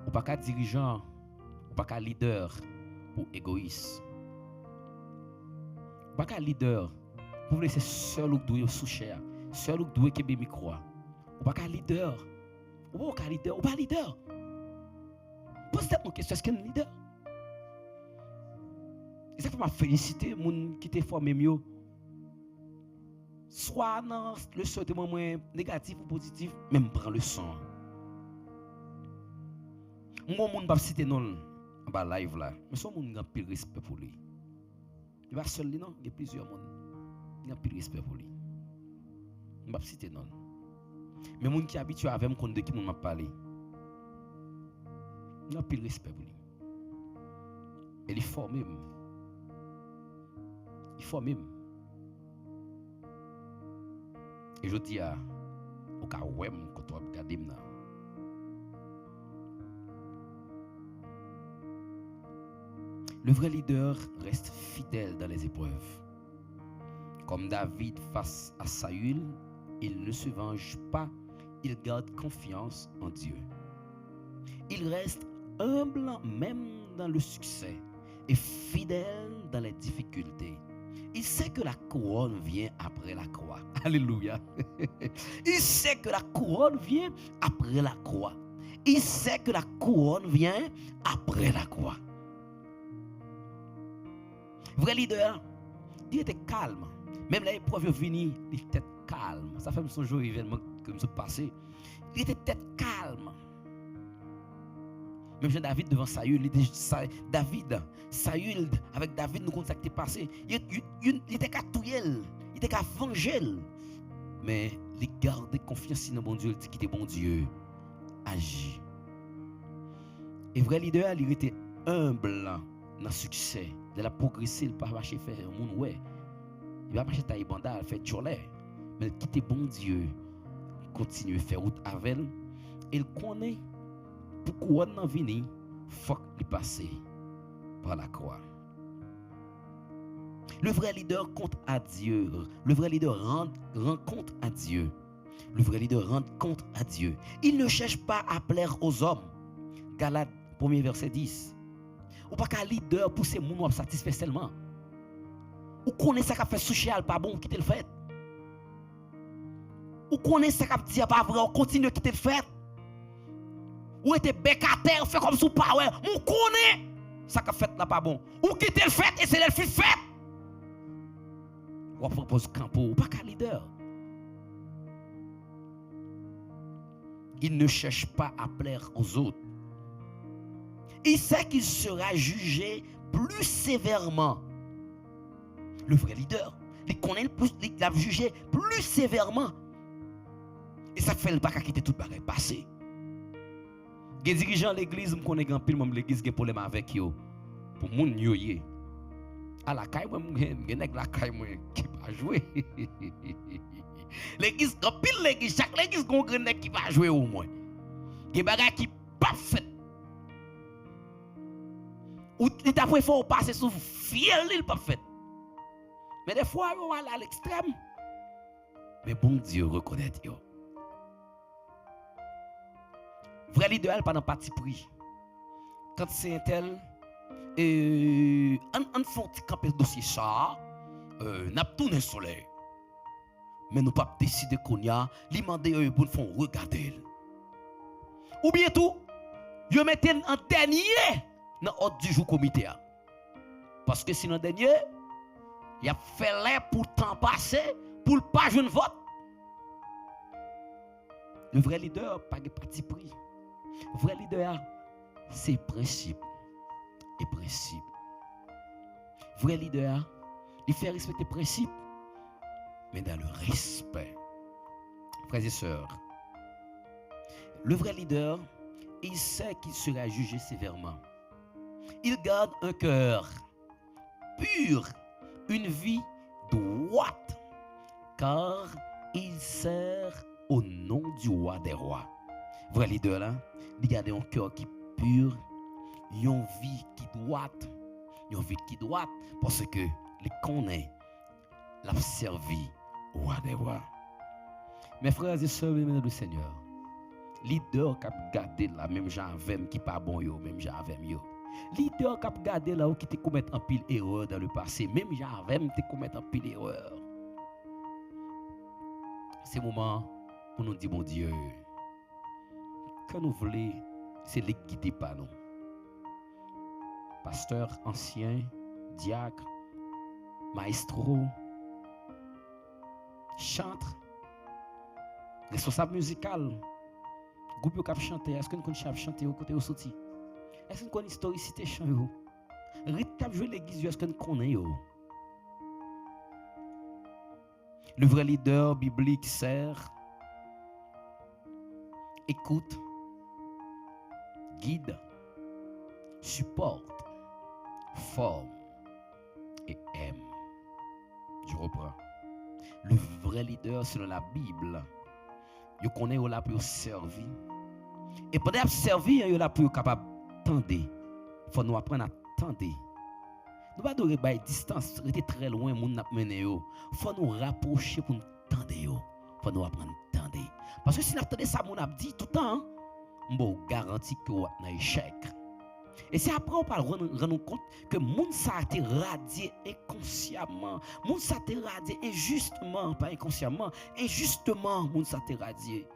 Ou pas qu'un dirigeant, ou pas qu'un leader pour égoïste. Ou pas qu'un leader pour vous laisser seul ou doué sous chair, seul ou doué qui est micro. Ou pas qu'un leader, ou pas qu'un leader, ou pas leader. Posez-moi une question, est-ce qu'il y a un leader? Et ça fait ma féliciter les gens qui t'ont formé mieux. Soit dans le son de moins négatif ou positif, même prends le son. Moi, je ne vais pas citer non en live là, mais son monde a pile respect pour lui. Il va seul non, il y a plusieurs monde. Il a pile respect pour lui. Je ne vais pas citer non. Mais les gens qui sont habitués avec moi, de qui m'a parlé. Il a pile respect pour lui. Et il forme même. Il forme même. Et je dis à au cas où quand on regarde maintenant. Le vrai leader reste fidèle dans les épreuves. Comme David face à Saül, il ne se venge pas, il garde confiance en Dieu. Il reste humble même dans le succès et fidèle dans les difficultés. Il sait que la couronne vient après la croix. Alléluia. Il sait que la couronne vient après la croix. Il sait que la couronne vient après la croix. Vrai leader, il était calme. Même là, l'épreuve est venue, il était calme. Ça fait son jour événement que je passé. Il était tête calme. Même Jean David devant Saül, Saül avec David nous contacter passé. Il était qu'à tuer, il était qu'à venger. Mais il gardait confiance dans bon Dieu, il dit qu'il était bon Dieu. Agit. Et vrai leader, il était humble dans le succès, De la progresser, il pas marcher faire un monde ouais. Il va marcher taille bandal, faire cholet. Mais quitter bon Dieu, continuer à faire route avec elle, il connaît pourquoi on vini, faut qu'il passe par la croix. Le vrai leader compte à Dieu. Le vrai leader rend compte à Dieu. Le vrai leader rend compte à Dieu. Il ne cherche pas à plaire aux hommes. Galates 1er verset 10. Ou pas qu'un leader pour ces gens satisfait seulement. Ou connaît ça qu'a fait social pas bon, quitter le fait. Ou connaît ça qu'a dit pas vrai, on continue à quitter le fait. Ou était bec à terre, fait comme sous pas ouais. On connaît ça qu'a fait là pas bon. Ou quitter le fait et c'est le fait. Ou propose campo, ou pas qu'un leader. Il ne cherche pas à plaire aux autres. Il sait qu'il sera jugé plus sévèrement. Le vrai leader, il connaît le plus, il l'a jugé plus sévèrement. Et ça fait le pas qu'à quitter tout le passé. Les dirigeants de l'église, je connais grand pile même l'église qui a problème avec eux. Pour moun yo yé. À la caille, moi, je n'ai la caille qui va jouer. L'église, grand pile l'église, chaque l'église qui va jouer au moins. Des bagages qui pas fait. Ou il faut passer sous fiel, il pas fait. Mais des fois, on va à l'extrême. Mais bon Dieu reconnaît yo. Vrai leader, elle pas dans parti pris. Quand c'est un tel, on fait camper dossier ça, n'a pas tourné soleil. Mais nous pas décider qu'on y a, li mandé pour nous regarder. Ou bien tout, yo mettez en dernier dans l'ordre du jour comité. Parce que sinon dernier, il a fait l'air pour temps passé pour ne pas jouer vote. Le vrai leader pas de parti pris. Le vrai leader c'est principe et principe. Le vrai leader il fait respecter principe mais dans le respect. Frères et sœurs, le vrai leader il sait qu'il sera jugé sévèrement. Il garde un cœur pur, une vie droite, car il sert au nom du roi des rois. Vrai leader là, il garde un cœur qui pur, une vie qui droite, parce que il connaît, l'a servi au roi des rois. Mes frères et sœurs, mes du Seigneur, leader qui a gardé la même gens qui pas bon yo, même gens avec yo. Leader qui a gardé là qui te commettre un pile erreur dans le passé, même gens avec te commettre un pile erreur. C'est moment pour nous dire mon Dieu, que nous voulons, c'est les guider par nous. Pasteur ancien, diacre, maestro, chantre, responsable musical, groupe qui a chanté, est-ce que nous connaissons chanter au côté au sorti? Est-ce que nous connaissons historicité chant yo? Rite qui a joué l'église, est-ce que nous connaissons? Le vrai leader biblique sert, écoute, guide, supporte, forme et aime. Je reprends. Le vrai leader selon la Bible, il connaît là pour servir. Et pendant qu'il servir, il est là pour capable d'attendre. Il faut nous apprendre à attendre. Nous ne pouvons pas distance, rester très loin, nous n'a mené. Il faut nous rapprocher pour nous attendre. Il faut nous apprendre à attendre. Parce que si nous attendons ça, nous avons dit tout le temps, nous garantit que nous avons un échec. Et c'est après on va rendre compte que le monde a été radié inconsciemment. Le monde a été radié injustement, pas inconsciemment. Injustement, le monde a été radié.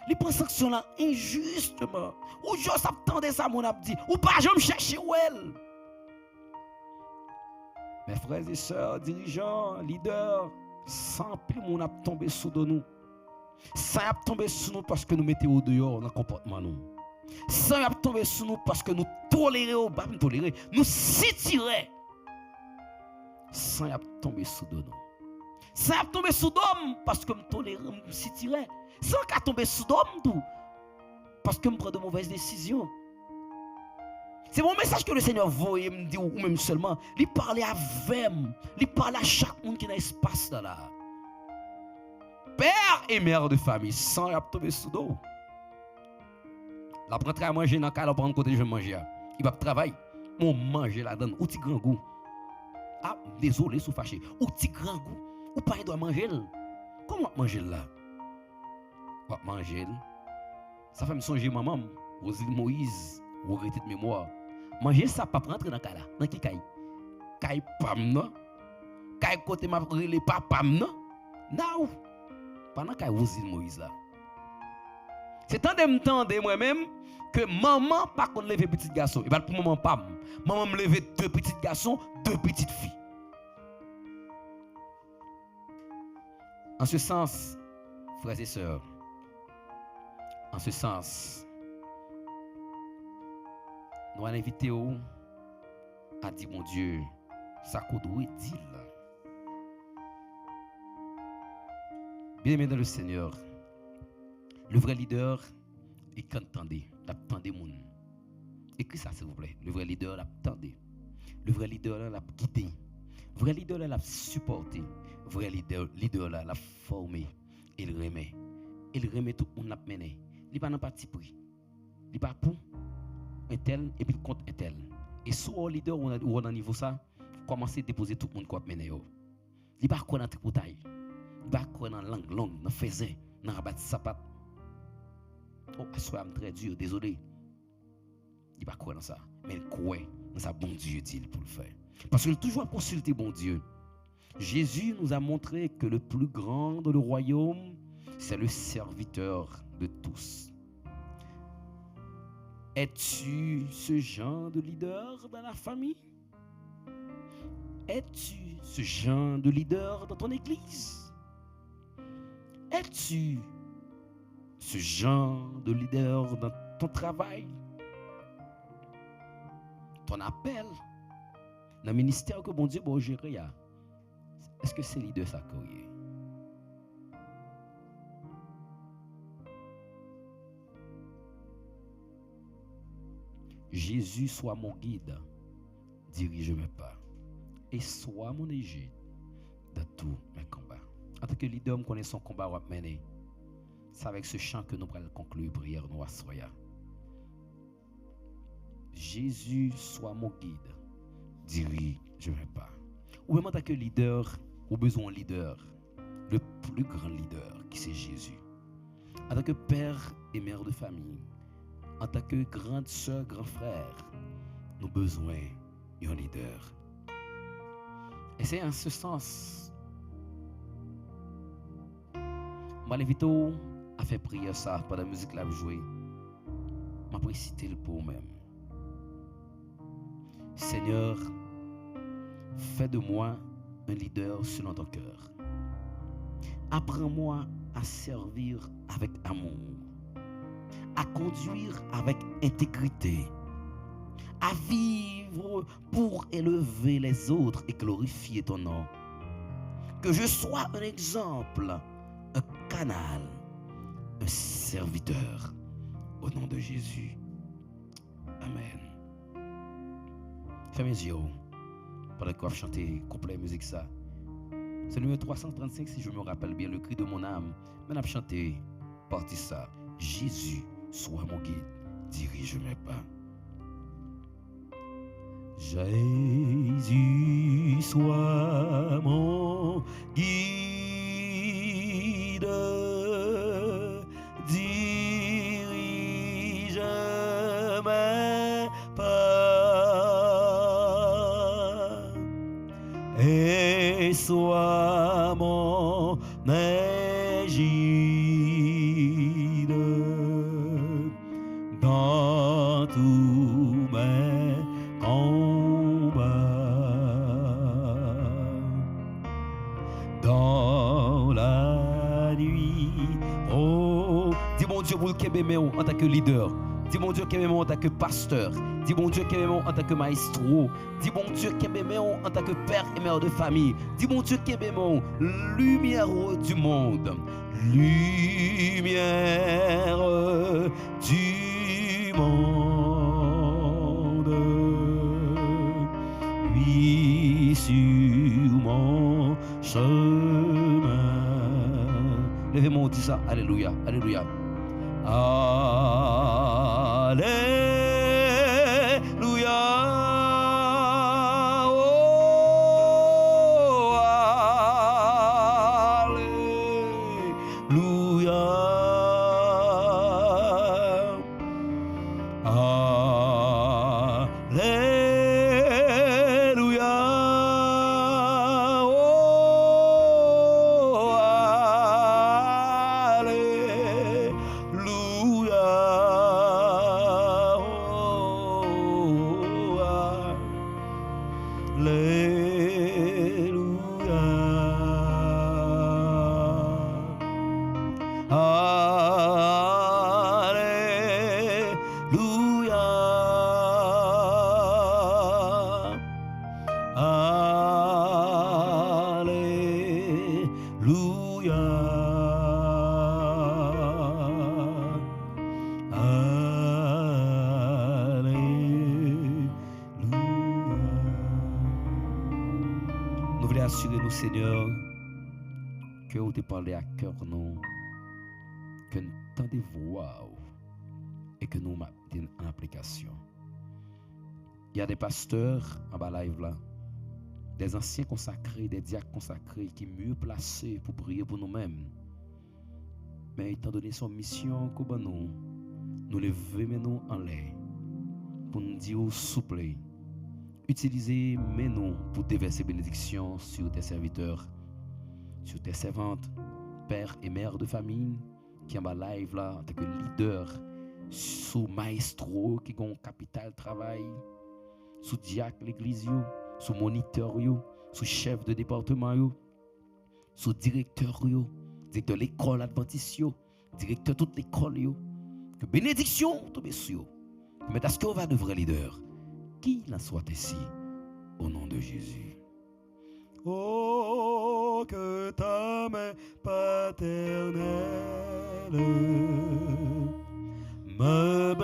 Les sanctions là, injustement. Ou je s'attendais ça, mon a dit. Ou pas, je me chercher où elle. Mes frères et sœurs, dirigeants, leaders, sans plus mon a tombé sous de nous. Ça a tombé sous nous parce que nous mettons au dehors dans le comportement nous. Ça a tombé sous nous parce que nous tolérons, pas nous tolérer, nous s'étirer. Ça a tombé sous nous. Ça a tombé sous nous parce que nous tolérons, nous s'étirer. Ça a tombé sous nous parce que nous prenons de mauvaises décisions. C'est mon message que le Seigneur voyait me dire, ou même seulement, il parlait avec moi, il parlait à chaque monde qui est dans l'espace là. Père et mère de famille, sans y tomber sous l'eau. La prendre à manger dans le cas, la prendre côté je manger. Il va travailler. On mange là-dedans, ou petit grand goût. Ah, désolé, sous fâché. Ou petit grand goût, ou pas il doit manger. Comment manger là? On va manger. Ça fait me songer maman, Roselyne Moïse, ou regretter de mémoire. Manger ça, pas rentrer dans le cas là. Dans qui caille? Caille pam non? Caille côté ma relé pas pam non? Non! Pendant qu'il y a Roselyne Moïse là. C'est tant de m'tendre moi-même que maman pas qu'on lever petit garçon. Et bien pour maman pas. Maman me lever 2 petits garçons, 2 petites filles. En ce sens, frères et sœurs, en ce sens, nous allons inviter à dire mon Dieu, ça qu'on doit dire là. Bien-aimé dans le Seigneur, le vrai leader, il attendait, il attendait mon. Écris ça s'il vous plaît. Le vrai leader, il attendait. Le vrai leader, il a guidé. Le vrai leader, il a supporté. Le vrai leader, il a formé. Il remet. Il remet tout le monde l'a mené. Il n'est pas dans parti pris. Il n'est pas pour un tel et puis contre un tel. Et soit le leader ou on a niveau ça, commencez à déposer tout le monde qui a mené. Il n'est pas quoi dans le tripotail. Il va croire dans la langue longue, dans le faisin, dans la bâtisse sapat. Oh, je suis très dur, désolé. Il va croire dans ça. Mais il croit dans sa bon Dieu, dit pour le faire. Parce qu'il a toujours consulté bon Dieu. Jésus nous a montré que le plus grand dans le royaume, c'est le serviteur de tous. Es-tu ce genre de leader dans la famille? Es-tu ce genre de leader dans ton église? Es-tu ce genre de leader dans ton travail? Ton appel? Dans le ministère que bon Dieu va gérer, est-ce que c'est leader ça qu'il y a? Jésus soit mon guide, dirige mes pas, et soit mon égide dans tous mes combats. En tant que leader, nous connaissons son combat à mener. C'est avec ce chant que nous allons conclure la prière nous assoya. Jésus soit mon guide, dirige mes pas. Ou même en tant que leader, ou besoin d'un leader, le plus grand leader qui c'est Jésus. En tant que père et mère de famille, en tant que grande soeur, grand frère, nous avons besoin d'un leader. Et c'est en ce sens. Je l'invite à faire prier ça pendant la musique que je joue. Je vais citer le pour moi-même. Seigneur, fais de moi un leader selon ton cœur. Apprends-moi à servir avec amour, à conduire avec intégrité, à vivre pour élever les autres et glorifier ton nom. Que je sois un exemple, un canal, un serviteur au nom de Jésus. Amen. Fermez les yeux pendant qu'on va chanter complet musique ça. C'est le numéro 335 si je me rappelle bien, le cri de mon âme. Maintenant chanter partie ça. Jésus soit mon guide, dirige mes pas. Jésus soit mon guide, dirige mes pas, et sois mon égide dans tous mes combats, dans la nuit. Oh, dis mon Dieu pour le Québec en tant que leader. Dis mon Dieu Québec en tant que pasteur. Dis mon Dieu Québec en tant que maestro. Dis mon Dieu Québec en tant que père et mère de famille. Dis mon Dieu Québec lumière du monde. Lumière du monde. ça. Alléluia, alléluia. Nous voulons assurer nous, Seigneur, que vous te parlez à cœur, nous, que nous tendez voix et que nous mettons en application. Il y a des pasteurs en bas live là, des anciens consacrés, des diacres consacrés qui sont mieux placés pour prier pour nous-mêmes. Mais étant donné son mission, nous levons en l'air pour nous dire souple. Utilisez nous pour déverser bénédiction sur tes serviteurs, sur tes servantes, pères et mères de famille qui en bas live là en tant que leader, sous maestro qui ont capital travail, sous diacre l'église, sous moniteur, sous chef de département, sous directeur, directeur de l'école adventiste, directeur de toute l'école. Que bénédiction tombe sur eux. Mais est-ce qu'on va de vrais leaders? Qu'il en soit ici, au nom de Jésus. Oh, que ta main paternelle me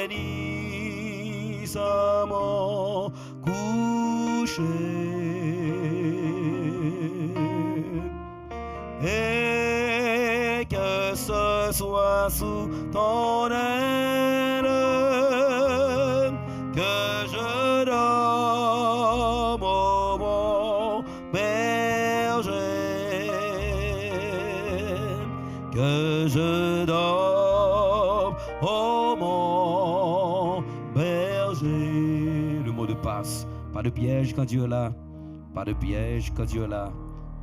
bénisse à mon coucher et que ce soit sous ton aile que je dorme, oh mon berger, que je dorme, oh mon berger. Le mot de passe, pas de piège quand Dieu est là, pas de piège quand Dieu est là,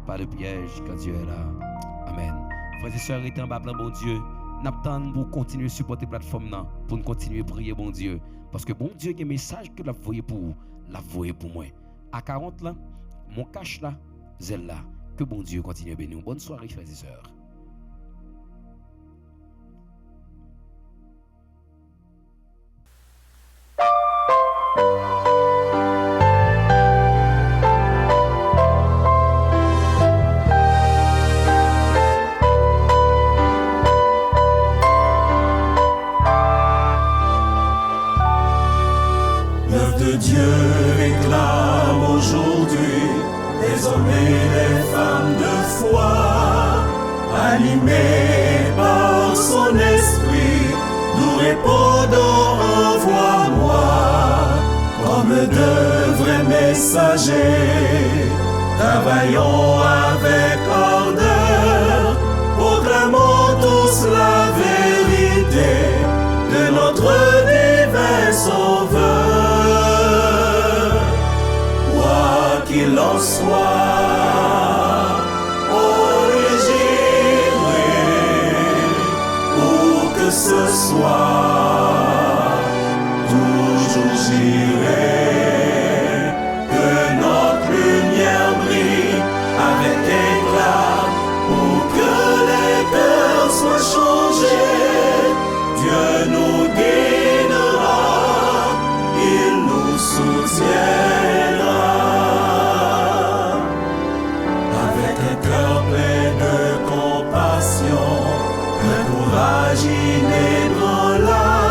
pas de piège quand Dieu est là. Amen. Frères et sœurs, étant bas bon Dieu, n'attendons pour continuer à supporter la plateforme pour nous continuer à prier bon Dieu. Parce que bon Dieu, il y a un message que la voyez pour vous, la voyez pour moi. À 40 là, mon cache là, zèle là. Que bon Dieu continue à bénir. Bonne soirée, frères et sœurs. Dieu réclame aujourd'hui des hommes et des femmes de foi, animés par son esprit, nous répondons envoie-moi, comme de vrais messagers, travaillons avec ardeur, proclamons tous la vérité de notre divin Sauveur. Qu'il en soit origine, où que ce soit, toujours j'irai, que notre lumière brille avec éclat, pour que les cœurs soient changés. Dieu nous guidera, il nous soutiendra. Inébranlable,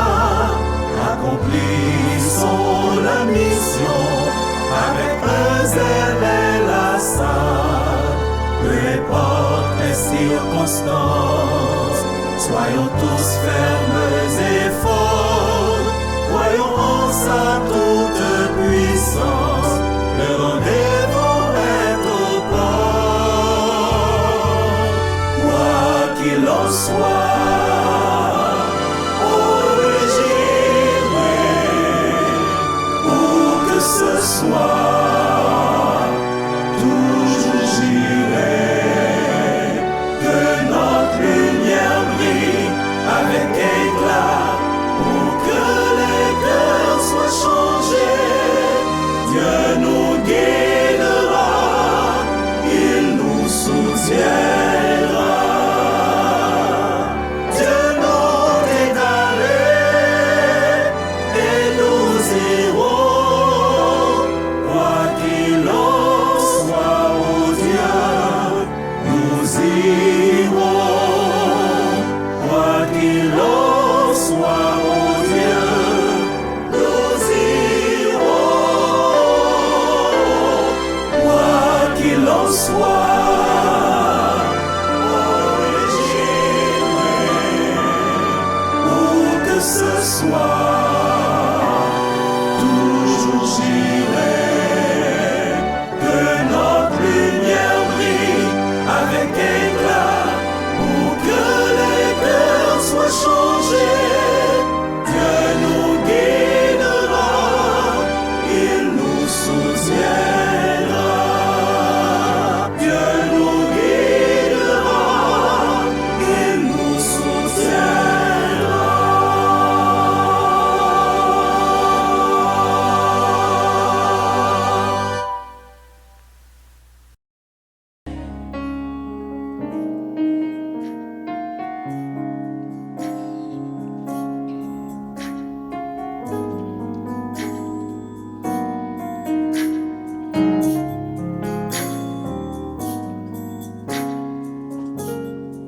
soir, toujours j'irai, que notre lumière brille avec éclat, pour que les cœurs soient changés. Dieu nous guidera, il nous soutiendra. Dieu nous guidera, il nous soutiendra.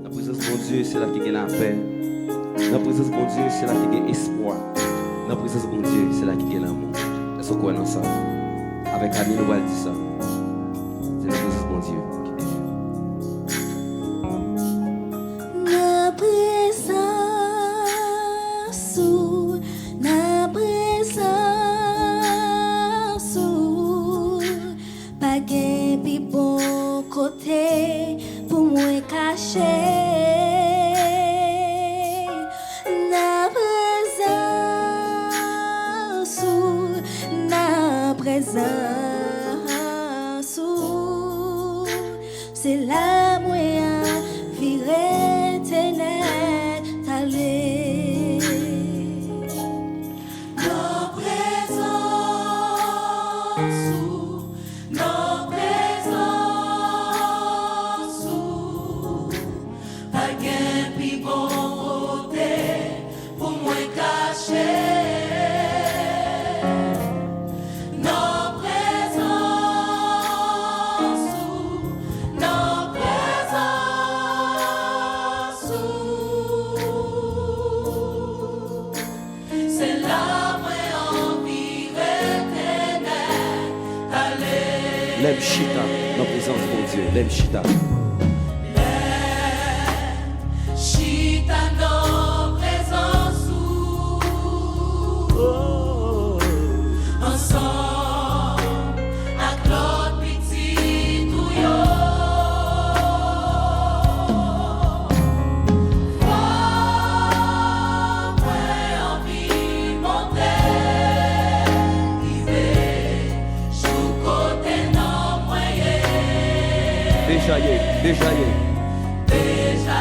La présence de mon Dieu, c'est là qu'il y a la paix. La présence de mon Dieu, c'est là qu'il y a espoir. La présence de mon Dieu, c'est là qu'il y a l'amour. Est-ce qu'on croit dans ça? Avec Annie, nous allons dire ça. C'est la présence de mon Dieu qui est. Na présence, na présence, pas gen pi bon côté pour moi cacher. Na présence, na présence, c'est la moyen virer ténèbres aller. Nos présences, pas gain pi bon côté pour moi cacher. Nos présences, c'est là moi envie ténèbres aller. L'aime chita, la présence de mon Dieu, l'aime chita. Chita nos présences ensemble avec l'autre petit touillon. Moi envie monter, river, sous côté non moyen. Déjà y est, déjà y est. Déjà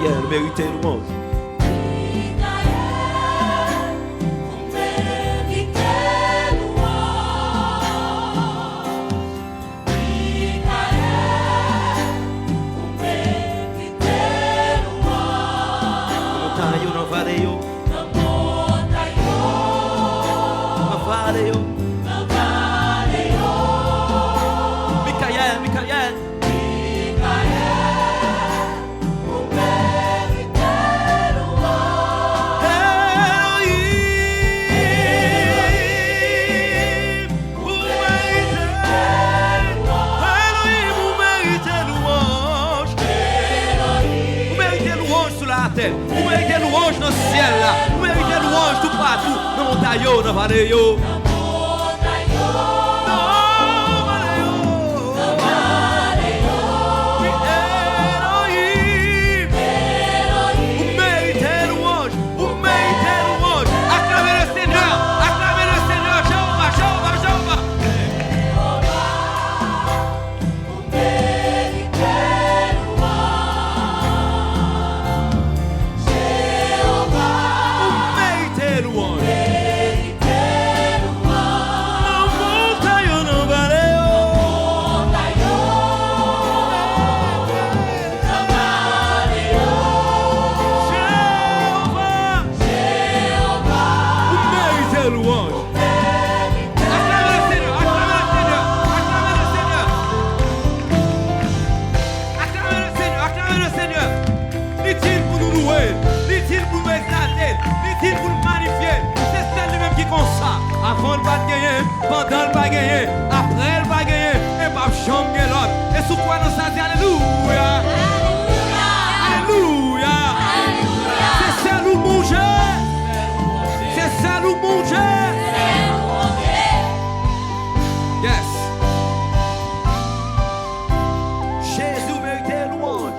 Michael, mérité louange. Vous méritez louange dans le ciel là. Vous méritez louange tout partout. Dans mon taillot, dans vallée yo. Avant le pas gagner, pendant le pas gagner, après le pas gagner, et pas chambre l'autre. Et sous quoi nous ça dit alléluia. Alléluia. C'est ça nous manger. C'est ça nous manger. Yes. Jésus mérite louange.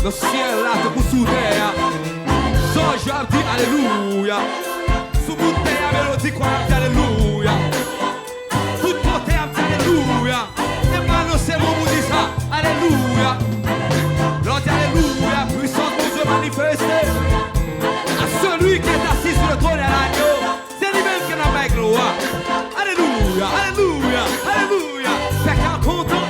Le ciel là te pour sous terre. So je dis alléluia. Sous mon terre mélodie quoi dit alléluia. Tout côté dit alléluia. Et maintenant c'est mon vous dit ça. Alléluia. L'autre alléluia. Puissance de Dieu manifestée. À celui qui est assis sur le trône et à l'agneau. C'est lui-même qui n'a pas gloire. Alléluia. Alléluia. Alléluia. C'est qu'un content.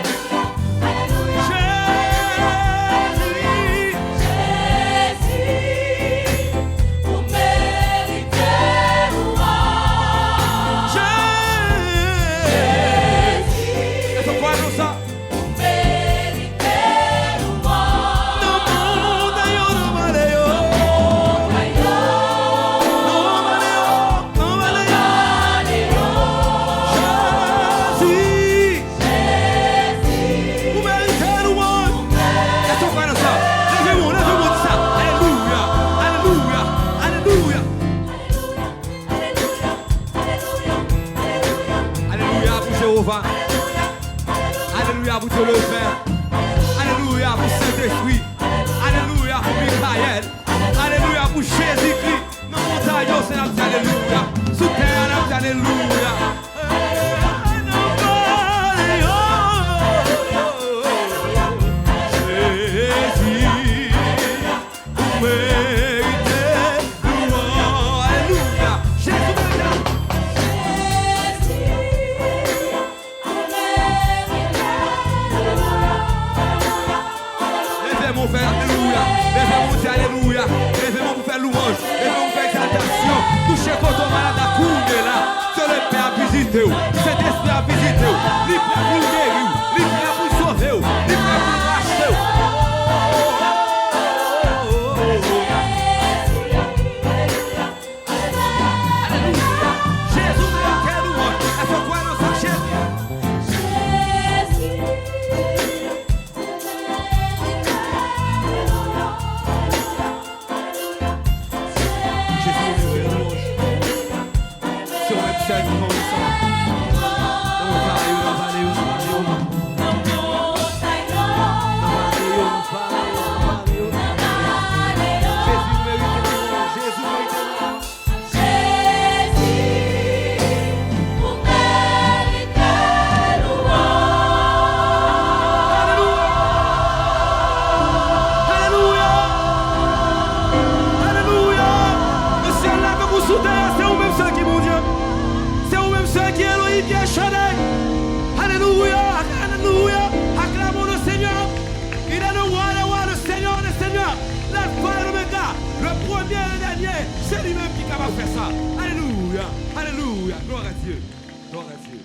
Alléluia pour Dieu le Père. Alléluia pour Saint-Esprit. Alléluia pour Michael. Alléluia pour Jésus-Christ. Dans mon taillot, c'est la alléluia. Sous terre, la alléluia. Jésus, visiter. Saint-Esprit a visité. Il est prêt pour guérir. Il est prêt pour sauver. Il est prêt pour racheter. Jésus veut qu'elle nous montre. Est-ce qu'on croit dans ça, Jésus? Alléluia, alléluia, acclamons le Seigneur. Il est le roi, le Seigneur, le Seigneur, l'alpha et l'oméga, le premier et le dernier. C'est lui-même qui est capable de faire ça. Alléluia, alléluia, gloire à Dieu, gloire à Dieu.